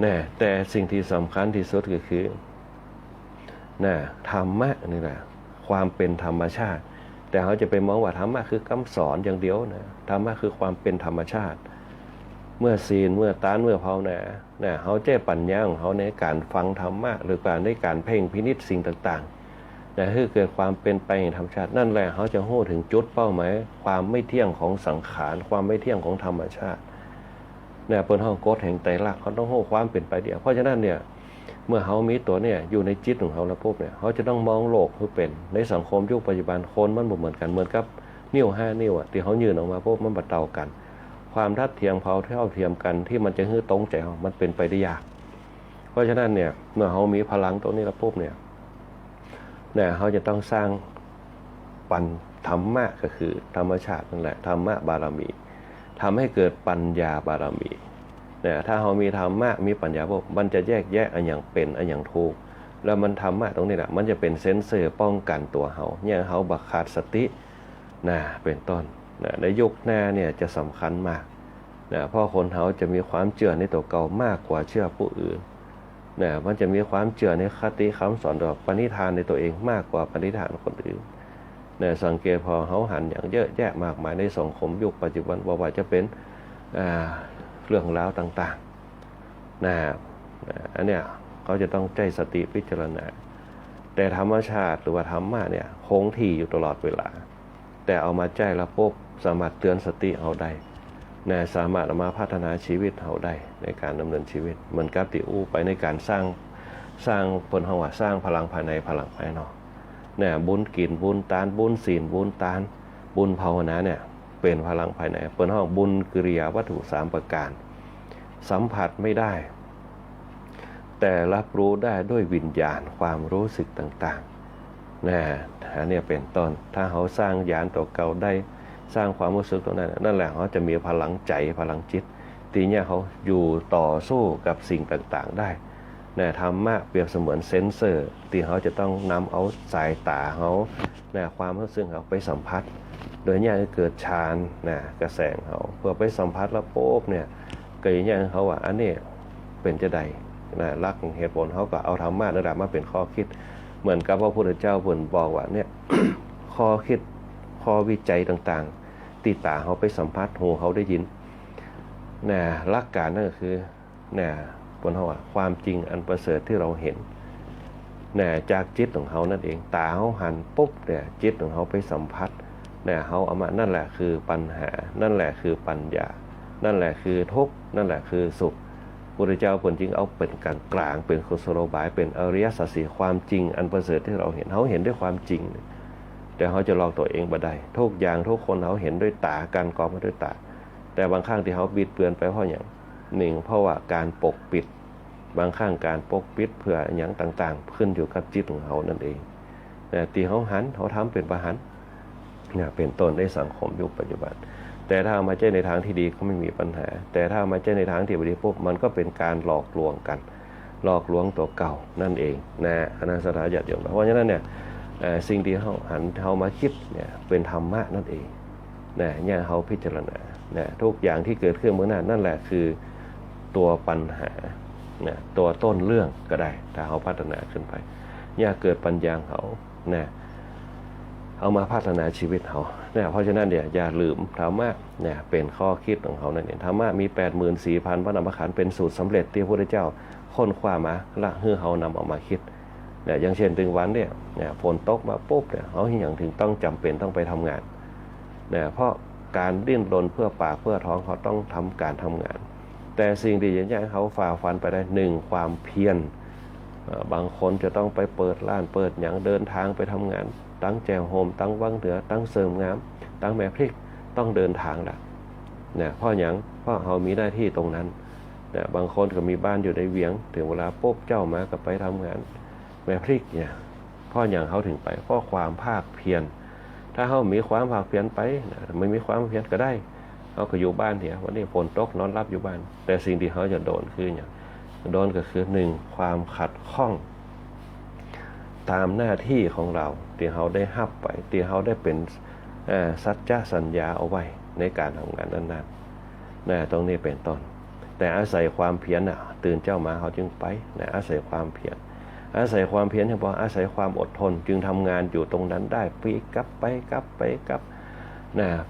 S4: เนี่ยแต่สิ่งที่สำคัญที่สุดก็คือธรรมะนี่แหละความเป็นธรรมชาติแต่เขาจะไปมองว่าธรรมะคือคำสอนอย่างเดียวนะธรรมะคือความเป็นธรรมชาติเมื่อศีลเมื่อทานเมื่อภาวนาเขาแจ้ปัญญาของเขาในการฟังธรรมะหรือการในการเพ่งพินิจสิ่งต่างๆคือเกิดความเป็นไปแห่งธรรมชาตินั่นแหละเขาจะรู้ถึงจุดเป้าหมายความไม่เที่ยงของสังขารความไม่เที่ยงของธรรมชาติเป็นห้องกฎแห่งไตรลักษณ์เขาต้องรู้ความเป็นไปเดียวเพราะฉะนั้นเนี่ยเมื่อเขามีตัวเนี่ยอยู่ในจิตของเขาแล้วปุ๊บเนี่ยเขาจะต้องมองโลกคือเป็นในสังคมยุคปัจจุบันคนมันบ่เหมือนกันเหมือนกับนิ้ว5นิ้วที่เขายืนออกมาปุ๊บมันบ่เท่ากันความทัดเทียมเท่าเทียมกันที่มันจะฮื้อตรงใจมันเป็นไปได้ยากเพราะฉะนั้นเนี่ยเมื่อเขามีพลังตรงนี้แล้วปุ๊บเนี่ยเขาจะต้องสร้างปัญธรรมะก็คือธรรมชาตินั่นแหละธรรมะบารมีทำให้เกิดปัญญาบารมีถ้าเขามีธรรมะมีปัญญาปุ๊บมันจะแยกแยะอันอย่างเป็นอันอย่างถูกแล้วมันธรรมะตรงนี้แหละมันจะเป็นเซนเซอร์ป้องกันตัวเขาเนี่ยเขาบักขาดสติเป็นต้นในยุคหน้าเนี่ยจะสำคัญมากเพราะคนเขาจะมีความเชื่อในตัวเก่ามากกว่าเชื่อผู้อื่นมันจะมีความเชื่อในคติคำสอนต่อปณิธานในตัวเองมากกว่าปณิธานคนอื่นสังเกตพอเขาหันอย่างเยอะแยะมากมายในสังคมยุคปัจจุบันว่าจะเป็นเรื่องราวต่างๆอันเนี้ยเขาจะต้องใจสติพิจารณาแต่ธรรมชาติหรือว่าธรรมะเนี่ยคงที่อยู่ตลอดเวลาแต่เอามาใจแล้วปุ๊บสามารถเตือนสติเอาได้สามารถเอามาพัฒนาชีวิตเอาได้ในการดำเนินชีวิตเหมือนกับที่ไปในการสร้างผลหัวสร้างพลังภายในพลังภายนอกบุญกินบุญทานบุญศีลบุญทานบุญภาวนาเนี่ยเป็นพลังภายในเป็นห้องบุญกิริยาวัตถุ3ประการสัมผัสไม่ได้แต่รับรู้ได้ด้วยวิญญาณความรู้สึกต่างๆอันนี้เป็นต้นถ้าเขาสร้างญาณตัวเก่าได้สร้างความรู้สึกตรงนั้นนั่นแหละเขาจะมีพลังใจพลังจิตทีนี้เขาอยู่ต่อสู้กับสิ่งต่างๆได้ธรรมะเปรียบเสมือนเซนเซอร์ที่เขาจะต้องนำเอาสายตาเขาความรู้สึกเขาไปสัมผัสโดยเนี่ยเกิดฌานกระแสเขาเพื่อไปสัมผัสแล้วปุ๊บเนี่ยเกิดอย่างเขาว่าอันนี้เป็นจะใดลักเหตุผลเขาก็เอาธรรมะระดับมาเป็นข้อคิดเหมือนกับพระพุทธเจ้าบอกว่าเนี่ย ข้อคิดข้อวิจัยต่างๆติดตาเขาไปสัมผัสหูเขาได้ยินหลักการนั่นก็คือผลเขาว่าความจริงอันประเสริฐที่เราเห็นจากจิตของเขานั่นเองตาเขาหันปุ๊บเนี่ยจิตของเขาไปสัมผัสเขาเอามานั่นแหละคือปัญหานั่นแหละคือปัญญานั่นแหละคือทุกข์นั่นแหละคือสุขพุทธเจ้าจริงเอาเป็นกลางเป็นกุศโลบายเป็นอริยสัจสี่ความจริงอันประเสริฐที่เราเห็นเขาเห็นด้วยความจริงแต่เขาจะลองตัวเองบ่ได้ทุกอย่างทุกคนเขาเห็นด้วยตาการกอบมาด้วยตาแต่บางครั้งที่เขาบิดเบือนไปเพราะอย่างหนึ่งเพราะว่าการปกปิดบางครั้งการปกปิดเพื่ออย่างต่างๆขึ้นอยู่กับจิตของเขานั่นเองแต่ที่เขาหันเขาทำเป็นประหันเป็นต้นในสังคมยุคปัจจุบันแต่ถ้าเอามาใช้ในทางที่ดีก็ไม่มีปัญหาแต่ถ้าเอามาใช้ในทางที่ไม่ดีปุ๊บมันก็เป็นการหลอกลวงกันหลอกลวงตัวเก่านั่นเองคณะสัตยาติโยมเพราะฉะนั้นเนี่ยสิ่งที่เขามาคิดเนี่ยเป็นธรรมะนั่นเองเนี่ยเขาพิจารณาทุกอย่างที่เกิดขึ้นเมื่อนั้นนั่นแหละคือตัวปัญหาตัวต้นเรื่องก็ได้ถ้าเขาพัฒนาขึ้นไปเนี่ยเกิดปัญญาเขา เอามาพัฒนาชีวิตเขาเนี่ยเพราะฉะนั้นเนี่ยอย่าลืมธรรมะเนี่ยเป็นข้อคิดของเขานั่นเองธรรมะมี 84,000 พระธรรมขันธ์เป็นสูตรสำเร็จที่พระพุทธเจ้าค้นคว้ามาและให้เขานำออกมาคิดเนี่ยอย่างเช่นถึงวันเนี่ยฝนตกมาปุ๊บเนี่ยเขาอย่างถึงต้องจำเป็นต้องไปทำงานเนี่ยเพราะการดิ้นรนเพื่อปากเพื่อท้องเขาต้องทำการทำงานแต่สิ่งที่อย่างนี้เขาฝ่าฟันไปได้หนึ่งความเพียรบางคนจะต้องไปเปิดร้านเปิดอย่างเดินทางไปทำงานตั้งแจวโฮมตั้งวังเหนือตั้งเสริมงามตั้งแม่พริกต้องเดินทางละเนี่ยเพราะอย่างเพราะเขามีหน้าที่ตรงนั้นเนี่ยบางคนก็มีบ้านอยู่ในเวียงถึงเวลาปุ๊บเจ้ามาก็ไปทำงานแม่พริกเนี่ยเพราะอย่างเขาถึงไปเพราะความภาคเพียรถ้าเขามีความภาคเพียรไปไม่มีความเพียรก็ได้เขาก็อยู่บ้านเถียวันนี้ฝนตกนอนรับอยู่บ้านแต่สิ่งที่เขาจะโดนคืออย่างโดนก็คือหนึ่งความขัดข้องตามหน้าที่ของเราที่เขาได้ฮับไปที่เขาได้เป็นสัจจะสัญญาเอาไว้ในการทำงานนั้นๆตรงนี้เป็นต้นแต่อาศัยความเพียรตื่นเจ้ามาเขาจึงไปอาศัยความเพียรอาศัยความเพียรเฉพาะอาศัยความอดทนจึงทำงานอยู่ตรงนั้นได้ปีกลับไปกลับไปกลับ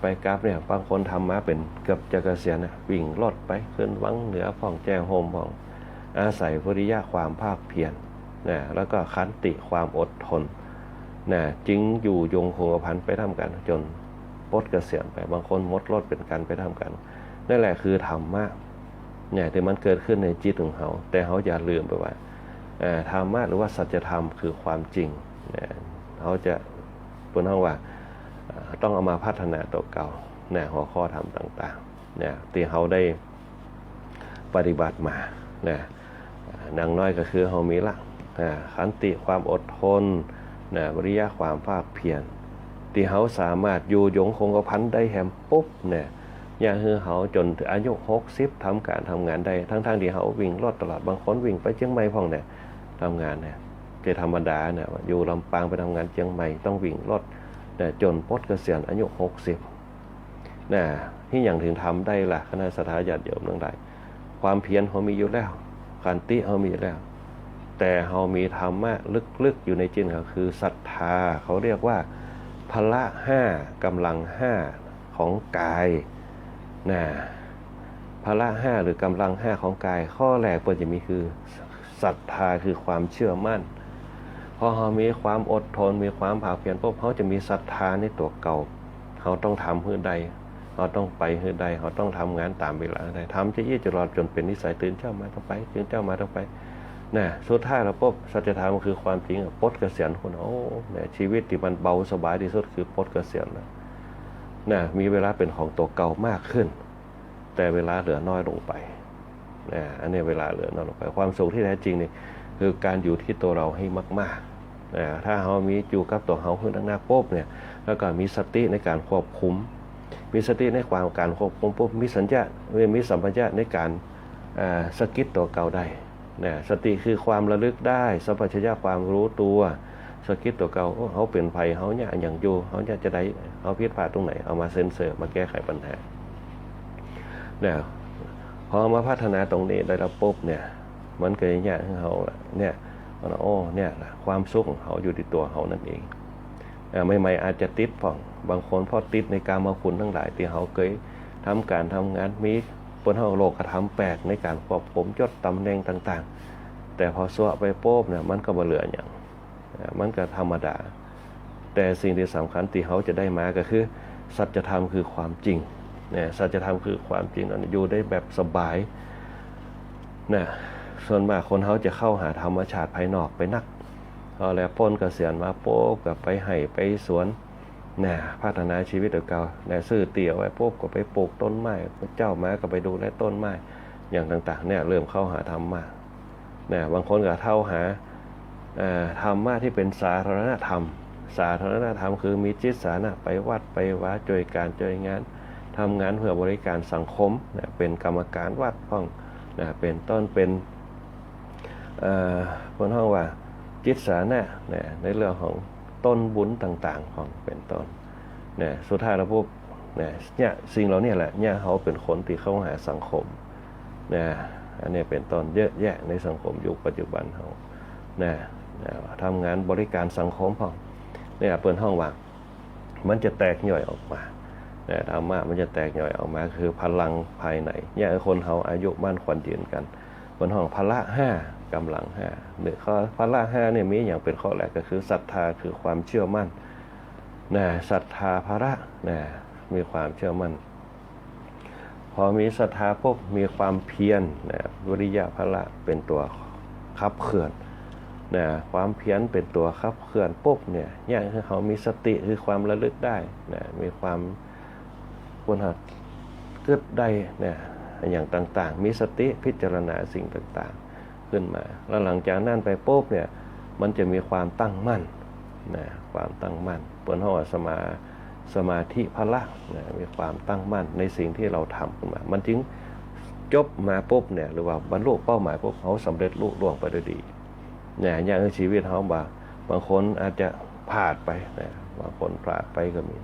S4: ไปกลับเนี่ยบางคนทำมาเป็นเกือบจะเกษียณวิ่งรถไปขึ้นวังเหนือพ่องแจ้งโฮมพ่องอาศัยวิริยะความภาคเพียรแล้วก็ขันติความอดทนจึงอยู่ยงคงกระพันไปทำกันจนปลดเกษียณไปบางคนหมดรถเป็นการไปทำกันนั่นแหละคือธรรมะแต่มันเกิดขึ้นในจิตของเขาแต่เขาอย่าลืมไปว่าธรรมะหรือว่าสัจธรรมคือความจริงเขาจะพูดถึงว่าต้องเอามาพัฒนาตัวเก่าหัวข้อธรรมต่างๆที่เขาได้ปฏิบัติมาดังน้อยก็คือเขามีละขันติความอดทนวิริยะความภาคเพียรที่เขาสามารถอยู่ยงคงกระพันได้แฮมปุ๊บอย่างคือเขาจนอายุ60ทำการทำงานได้ทั้งที่เขาวิ่งรถตลอดบางคนวิ่งไปเชียงใหม่พ่องทำงานจะธรรมดาอยู่ลำปางไปทำงานเชียงใหม่ต้องวิ่งรถจนปลดเกษียณอายุ60ที่อย่างถึงทำได้ล่ะคณะสัตยาญาติโยมทั้งหลายความเพียรเขามีอยู่แล้วขันติเขามีอยู่แล้วแต่เขามีธรรมะลึกๆอยู่ในจิตเขาคือศรัทธาเขาเรียกว่าพละ5กำลัง5ของกายพละ5หรือกำลัง5ของกายข้อแรกก็จะมีคือศรัทธาคือความเชื่อมั่นพอเขามีความอดทนมีความภาคเพียรปุ๊บเขาจะมีศรัทธาในตัวเก่าเขาต้องทำเพื่อใดเขาต้องไปเพื่อใดเขาต้องทำงานตามเวลาใดทำจะยี่จะรอจนเป็นนิสัยตื่นเช้ามาต้องไปตื่นเช้ามาต้องไปสุดท้ายเราปุ๊บสัจธรรมคือความจริงปลดเกษียณคนชีวิตที่มันเบาสบายที่สุดคือปลดเกษียณมีเวลาเป็นของตัวเก่ามากขึ้นแต่เวลาเหลือน้อยลงไปอันนี้เวลาเหลือน้อยลงไปความสุขที่แท้จริงนี่คือการอยู่ที่ตัวเราให้มากๆถ้าเรามีอยู่กับตัวเราขึ้นหน้าปุ๊บแล้วก็มีสติในการควบคุมมีสติในการควบคุมปุ๊บมีสัมปชัญญะในการสกิดตัวเก่าได้สติคือความระลึกได้สัมปชัญญะความรู้ตัวสกิดตัวเก่าเขาเป็นภัยเขาเนี่ยอย่างอยู่เขาจะได้เขาผิดพลาดตรงไหนเอามาเซ็นเซอร์มาแก้ไขปัญหาพอมาพัฒนาตรงนี้ได้แล้วปุ๊บมันเกิดอย่างให้เขาความสุขของเขาอยู่ที่ตัวเขานั่นเองใหม่ๆอาจจะติดผ่องบางคนพอติดในการมาคุณทั้งหลายที่เขาเคยทำการทำงานมีบนห้องโลกกระทำแปลกในการควบคุมยศตำแหน่งต่างๆแต่พอสวะไปโป๊บมันก็บ่เหลืออย่างมันก็ธรรมดาแต่สิ่งที่สำคัญที่เขาจะได้มาก็คือสัจธรรมคือความจริงสัจธรรมคือความจริงอยู่ได้แบบสบายส่วนมากคนเขาจะเข้าหาธรรมชาติภายนอกไปนักเอาแล้วพ้นเกษียณมาโป๊บกับไปไห่ไปสวนพัฒนาชีวิตเก่าซื้อเตี่ยวไว้ปุ๊บก็ไปปลูกต้นไม้เจ้ามาก็ไปดูแลต้นไม้อย่างต่างๆเริ่มเข้าหาธรรมะบางคนก็เข้าหาธรรมะที่เป็นสาธารณธรรมคือมีจิตสาธารณะไปวัดไปวาช่วยการช่วยงานทำงานเพื่อบริการสังคมเป็นกรรมการวัดพ้องเป็นต้นเป็นคนห้องว่าจิตสาธารณะในเรื่องของต้นบุญต่างๆของเป็นต้นสุดท้ายแล้วพวกสิ่งเหล่านี้แหละเขาเป็นคนที่เข้าหาสังคมอันนี้เป็นต้นเยอะแยะในสังคมยุคปัจจุบันเขาทำงานบริการสังคมพ้องเปิดห้องว่า มันจะแตกย่อยออกมาธรรมะมันจะแตกย่อยออกมาคือพลังภายในเนี่ยคนเขาอายุมั่นขวัญยืนกันบนห้องพละ5กำลัง5หนึ่งข้อพละ5เนี่ยมีอย่างเป็นข้อแรกก็คือศรัทธาคือความเชื่อมั่นศรัทธาพละมีความเชื่อมั่นพอมีศรัทธาปุ๊บมีความเพียรวิริยะพละเป็นตัวขับเคลื่อนความเพียรเป็นตัวขับเคลื่อนปุ๊บเนี่ยคือเขามีสติคือความระลึกได้มีความคุณหัดเกิดได้อย่างต่างๆมีสติพิจารณาสิ่งต่างๆขึ้นมาแล้วหลังจากนั้นไปปุ๊บเนี่ยมันจะมีความตั้งมั่นความตั้งมั่นเปิดห้อสมาธิพละมีความตั้งมั่นในสิ่งที่เราทำขึ้นมามันจึงจบมาปุ๊บเนี่ยหรือว่าบรรลุเป้าหมายปุ๊บเขาสำเร็จลุล่วงไปด้วยดีอย่างชีวิตเขาบางคนอาจจะพลาดไปบางคนพลาดไปก็มี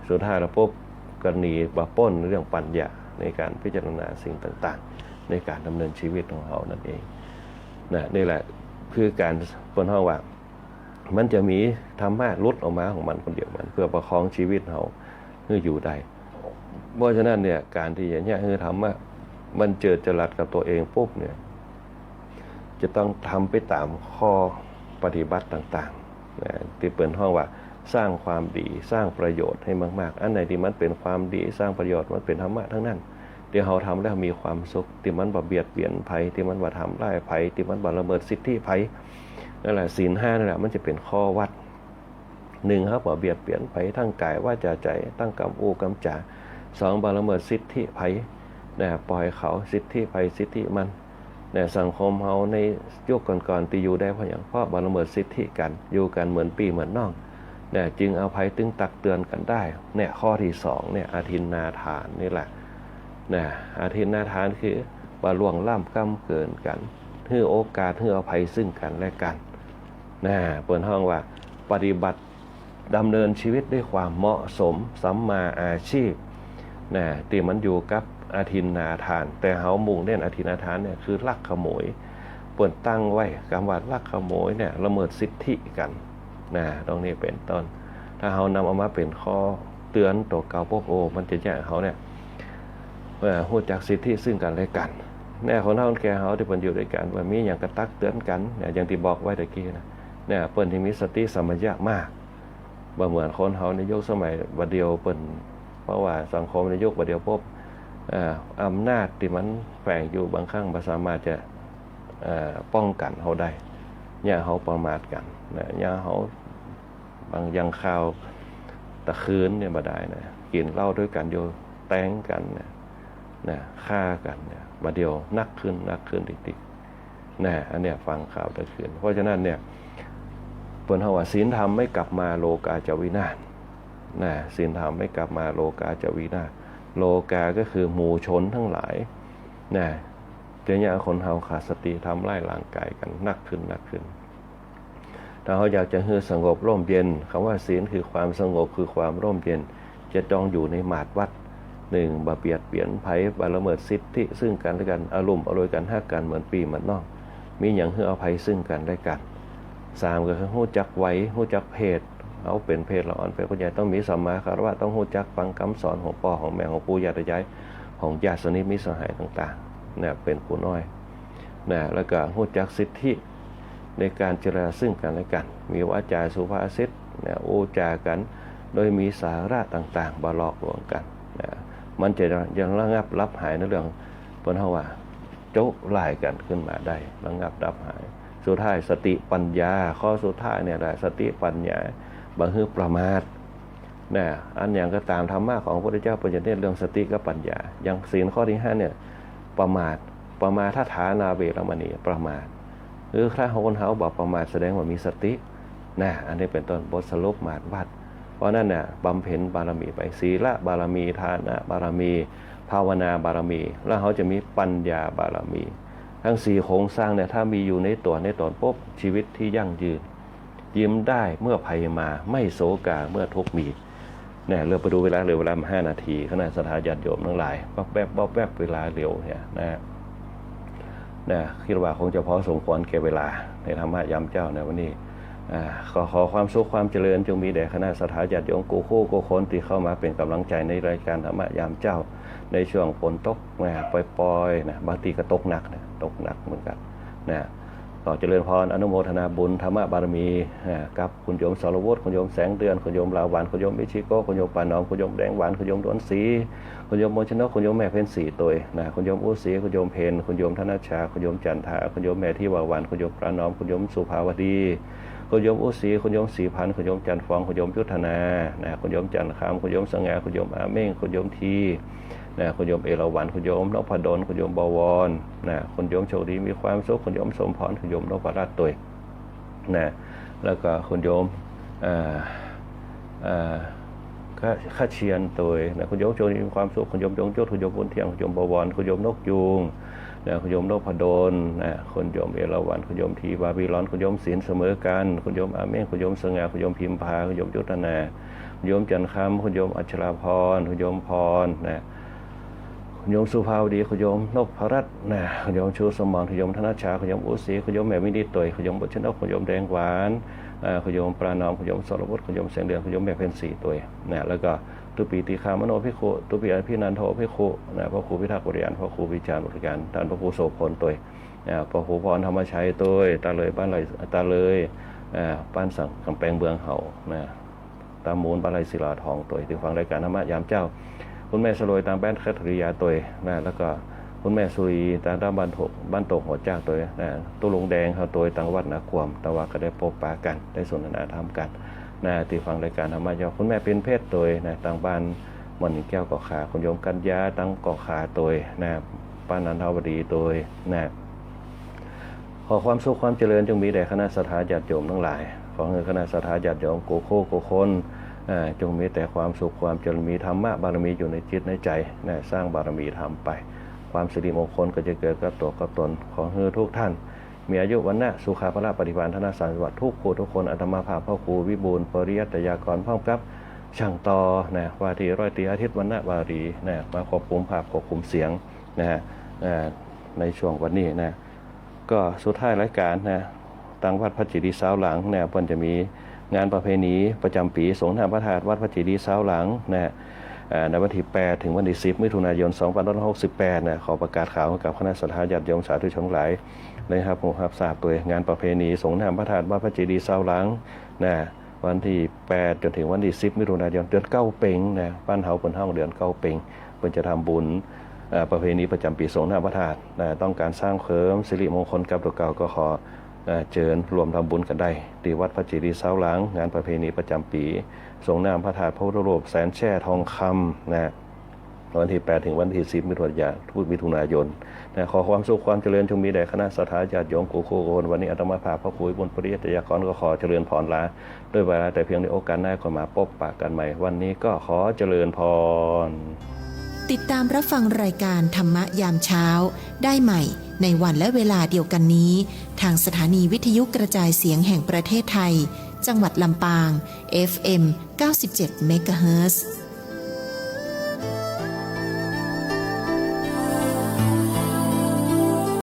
S4: สุดท้ายเราปุ๊บก็หนีบาป้นเรื่องปัญญาในการพิจารณาสิ่งต่างๆในการดำเนินชีวิตของเขานั่นเองนี่แหละคือการบนห้องว่ามันจะมีธรรมะลุดออกมาของมันคนเดียวมันเพื่อประคองชีวิตเขาให้อยู่ได้เพราะฉะนั้นเนี่ยการที่อย่างนี้คือธรรมะมันเจอจรัสกับตัวเองปุ๊บเนี่ยจะต้องทำไปตามข้อปฏิบัติต่างๆที่เปิดห้องว่าสร้างความดีสร้างประโยชน์ให้มากๆอันไหนที่มันเป็นความดีสร้างประโยชน์มันเป็นธรรมะทั้งนั้นที่เราทำแล้วมีความสุขที่มันบ่เบียดเบียนภัยที่มันบ่ทำร้ายภัยที่มันบ่ละเมิดสิทธิภัยนั่นแหละศีล5นั่นแหละมันจะเป็นข้อวัด1ครับบ่เบียดเบียนภัยทั้งกายวาจาใจตั้งกรรมกำจา2บ่ละเมิดสิทธิภัยปล่อยเขาสิทธิภัยสิทธิมันสังคมเฮาในยุคก่อนๆที่อยู่ได้เพราะอย่างเพราะบ่ละเมิดสิทธิกันอยู่กันเหมือนพี่เหมือนน้องจึงเอาภัยตึงตักเตือนกันได้ข้อที่2อาทินนาทานนี่แหละอาทินนาทานคือว่าล่วงล้ำก้ำเกินกันให้โอกาสให้อภัยซึ่งกันและกันเปิดห้องว่าปฏิบัติดำเนินชีวิตด้วยความเหมาะสมสัมมาอาชีพที่มันอยู่กับอาทินนาทานแต่เฮามุ่งเน้นอาทินนาทานเนี่ยคือลักขโมยเปิดตั้งไว้คำว่าลักขโมยเนี่ยละเมิดสิทธิกันตรงนี้เป็นต้นถ้าเฮานำเอามาเป็นข้อเตือนตัวเก่าพวกมันจะแย่เขาเนี่ยหู้จักสิทธิซึ่งกันและกันคนเฮาแก่เฮาที่เพิ่นอยู่ด้วยกันว่ามีอย่างกระตักเตือนกันอย่างที่บอกไว้ตะกี้นะเพิ่นที่มีสติสัมปชัญญะมากบ่เหมือนคนเฮาในยุคสมัยบัดเดียวเพิ่นเพราะว่าสังคมในยุคบัดเดียวพบอำนาจที่มันแฝงอยู่บางครั้งบ่สามารถจะป้องกันเฮาได้อย่าเฮาประมาทกันอย่าเฮาบางยังข่าวตะคืนเนี่ยบ่ได้กินเหล้าด้วยกันอยู่แต่งกันฆ่ากันมาเดียวนักขึ้นติดอันเนี้ยฟังข่าวตะคืนเพราะฉะนั้นเนี่ยเพิ่นเฮาว่าศีลธรรมไม่กลับมาโลกาจะวินาศศีลธรรมไม่กลับมาโลกาจะวินาศโลกาก็คือหมู่ชนทั้งหลายเดี๋ยวนี้คนเฮาขาดสติทำร้ายร่างกายกันนักขึ้นถ้าเขาอยากจะให้สงบร่มเย็นคำว่าศีลคือความสงบคือความร่มเย็นจะต้องอยู่ในหมาดวัด1บ่เบียดเบียนภัยบ่ละเมิดสิทธิซึ่งกันและกันอารมณ์อร่วยกันฮักกันเหมือนปีเหมือนน้องมีหยังให้อภัยซึ่งกันและกัน3ก็คือฮู้จักไว้ฮู้จักเพศเอาเป็นเพศละอ่อนเป็นผู้ใหญ่ต้องมีสัมมาคารวะต้องฮู้จักฟังคำสอนของพ่อของแม่ของปู่ย่าตายายของญาติสนิทมิตรสหายต่างๆเป็นผู้น้อยแล้วก็ฮู้จักสิทธิในการเจริญซึ่งกันและกันมีวาจาสุภาษิตโอจากันโดยมีสาระต่างๆบ่หลอกลวงกันมันจะยังระงับรับหายในเรื่องเพิ่นเฮาว่าโจ๊กไล่กันขึ้นมาได้ระงับรับหายสุดท้ายสติปัญญาข้อสุดท้ายเนี่ยแหละสติปัญญาบ่ฮื้อประมาทอันอย่างก็ตามธรรมะของพระพุทธเจ้าเพิ่นจะเน้นเรื่องสติกับปัญญาอย่างศีลข้อที่5เนี่ยประมาทถ้าฐานาเวรมณีประมาทหรือถ้าคนเฮาบ่ประมาทแสดงว่ามีสติอันนี้เป็นต้นบทสรุปหมาดวัดเพราะนั่นน่ะบำเพ็ญบารมีไปศีลบารมีทานบารมีภาวนาบารมีแล้วเขาจะมีปัญญาบารมีทั้ง4โครงสร้างเนี่ยถ้ามีอยู่ในตัวในตนปุ๊บชีวิตที่ยั่งยืนยิ้มได้เมื่อภัยมาไม่โศกาเมื่อทุกข์มีเลือกไปดูเวลาเหลือเวลา5 นาทีขณะสถานญาติโยมทั้งหลายป๊อบแป๊บเวลาเร็วเนี่ยคิดว่าคงจะพอสมควรแก่เวลาในธรรมะยามเจ้าในวันนี้ ขอความสุขความเจริญจงมีแด่คณะสัทธาญาติโยมกูคู่กูคนที่เข้ามาเป็นกำลังใจในรายการธรรมะยามเจ้าในช่วงฝนตกปล่อยๆนะบางทีก็ตกหนักนะตกหนักเหมือนกันนะต่อเจริญพรอนุโมทนาบุญธรรมะบารมีกับคุณโยมสรวุฒิคุณโยมแสงเดือนคุณโยมลาวันคุณโยมมิชิโกคุณโยมปานอมคุณโยมแดงหวานคุณโยมดวนศรีคุณโยมมนชนกคุณโยมแม่เพ็ญศรีตัวนะคุณโยมอุศรีคุณโยมเพนคุณโยมธนชาคุณโยมจันทาคุณโยมแม่ที่วาวันคุณโยมปานอมคุณโยมสุภาวดีคุณโยมอุศรีคุณโยมศรีพันธ์คุณโยมจันฟองคุณโยมยุทธนาคุณโยมจันคำคุณโยมสง่าคุณโยมอาเม่งคุณโยมทีคุณโยมเอราวัณคุณโยมนพดลคุณโยมบวรคุณโยมโชคดีมีความสุขคุณโยมสมพรคุณโยมนพรัตน์ตัวแล้วก็คุณโยมข้าเชียนตัวคุณโยมโชคดีมีความสุขคุณโยมจงจุดคุณโยมบุญเทียงคุณโยมบวรคุณโยมนกยูงคุณโยมนพดลคุณโยมเอราวัณคุณโยมทีบาบิลอนคุณโยมศีลเสมอกันคุณโยมอาเม่งคุณโยมสง่าคุณโยมพิมพาคุณโยมยุทธนาคุณโยมจันคำคุณโยมอัชราพรคุณโยมพรคุณโยมสุภาวดีคุณโยมนพรัตน์คุณโยมชูสมรคุณโยมธนชาคุณโยมอุศรีคุณโยมแม่วินิตตัวคุณโยมบุญชนกคุณโยมแดงหวานคุณโยมปรานอมคุณโยมสรวุฒิคุณโยมแสงเดือนคุณโยมแม่เพ็ญศรีตัวแล้วก็ตุปีติคามโนภิกขุตุปีอภินันโทภิกขุพระครูพิทักษ์บริยานพระครูวิจารณ์บริการท่านพระครูโสพลตัวพระครูพรธรรมชัยตัวตาเลยบ้านไรตาเลยบ้านสังกำแพงเบืองเห่าตามมูลบ้านไรศิลาทองตัวที่ฟังรายการธรรมะยามเจ้าคุณแม่สลวยตามแป้นคัตริยาตัวแล้วก็คุณแม่สุรีตามด้านบ้านโตกหัวจ้างตัวตู้ลงแดงเขาตัวต่างวัดนาควมตะวันก็ได้พบปะกันได้สนทนาธรรมกันที่ฟังรายการธรรมะยามคุณแม่เป็นเพศตัวต่างบ้านมันแก้วเกาะขาคุณโยมกัญญาตั้งเกาะขาตัวป้านันทวดีตัวขอความสุขความเจริญจงมีแด่คณะสัทธาญาติโยมทั้งหลายขอให้คณะสัทธาญาติโยมโกโคโกคนจงมีแต่ความสุขความเจริญมีธรรมะบารมีอยู่ในจิตในใจสร้างบารมีธรรมไปความสิริมงคลก็จะเกิดกับตัวกับตนขอให้ทุกท่านมีอายุวันนะสุขาภละปฏิภาณธนสารวัตทุกผู้ทุกคนอัตมาภาพพ่อครูวิบูลย์ปริยัตยากรพร้อมกับช่างต่อว่าที่ร้อยตีอาทิตย์วันนะวารีมาควบคุมภาพควบคุมเสียงในช่วงวันนี้ก็สุดท้ายรายการตังวัดพระจิตรีสาวหลังเพิ่นจะมีงานประเพณีประจำปีสงฆ์ธรรมพระธาตุวัดพระจิตรีสาวหลังในวันที่8ถึงวันที่10มิถุนายน2568ขอประกาศข่าวให้กับคณะสัทธาญาติโยมสาธุชนหลายเลยครับผมทราบตัวงานประเพณีสงฆ์ธรรมพระธาตุวัดพระจิตรีสาวหลังวันที่8จนถึงวันที่10มิถุนายนเดือนเก้าเพ็งบ้านเฮาเพิ่นเฮาเดือนเก้าเพ็งเพิ่นจะทำบุญประเพณีประจำปีสงฆ์ธรรมพระธาตุต้องการสร้างเสริมสิริมงคลกับตัวเก่าก็ขอเชิญรวมทำบุญกันได้ที่วัดพระจิตรีสาวหลังงานประเพณีประจำปีทรงนามพระธาตุพระพุทธรูปแสนแช่ทองคำวันที่8ถึงวันที่10มิถุนายนขอความสุขความเจริญจงมีแด่คณะสัทธาญาติโยมกูโคโคนวันนี้อาตมาภาพพระครูบุญปริยัตยากรก็ขอเจริญพรลาด้วยเวลาแต่เพียงในโอกาสหน้าก็มาพบปะกันใหม่วันนี้ก็ขอเจริญพร
S1: ติดตามรับฟังรายการธรรมะยามเช้าได้ใหม่ในวันและเวลาเดียวกันนี้ทางสถานีวิทยุกระจายเสียงแห่งประเทศไทยจังหวัดลำปาง FM 97 เมกะเฮิรตซ์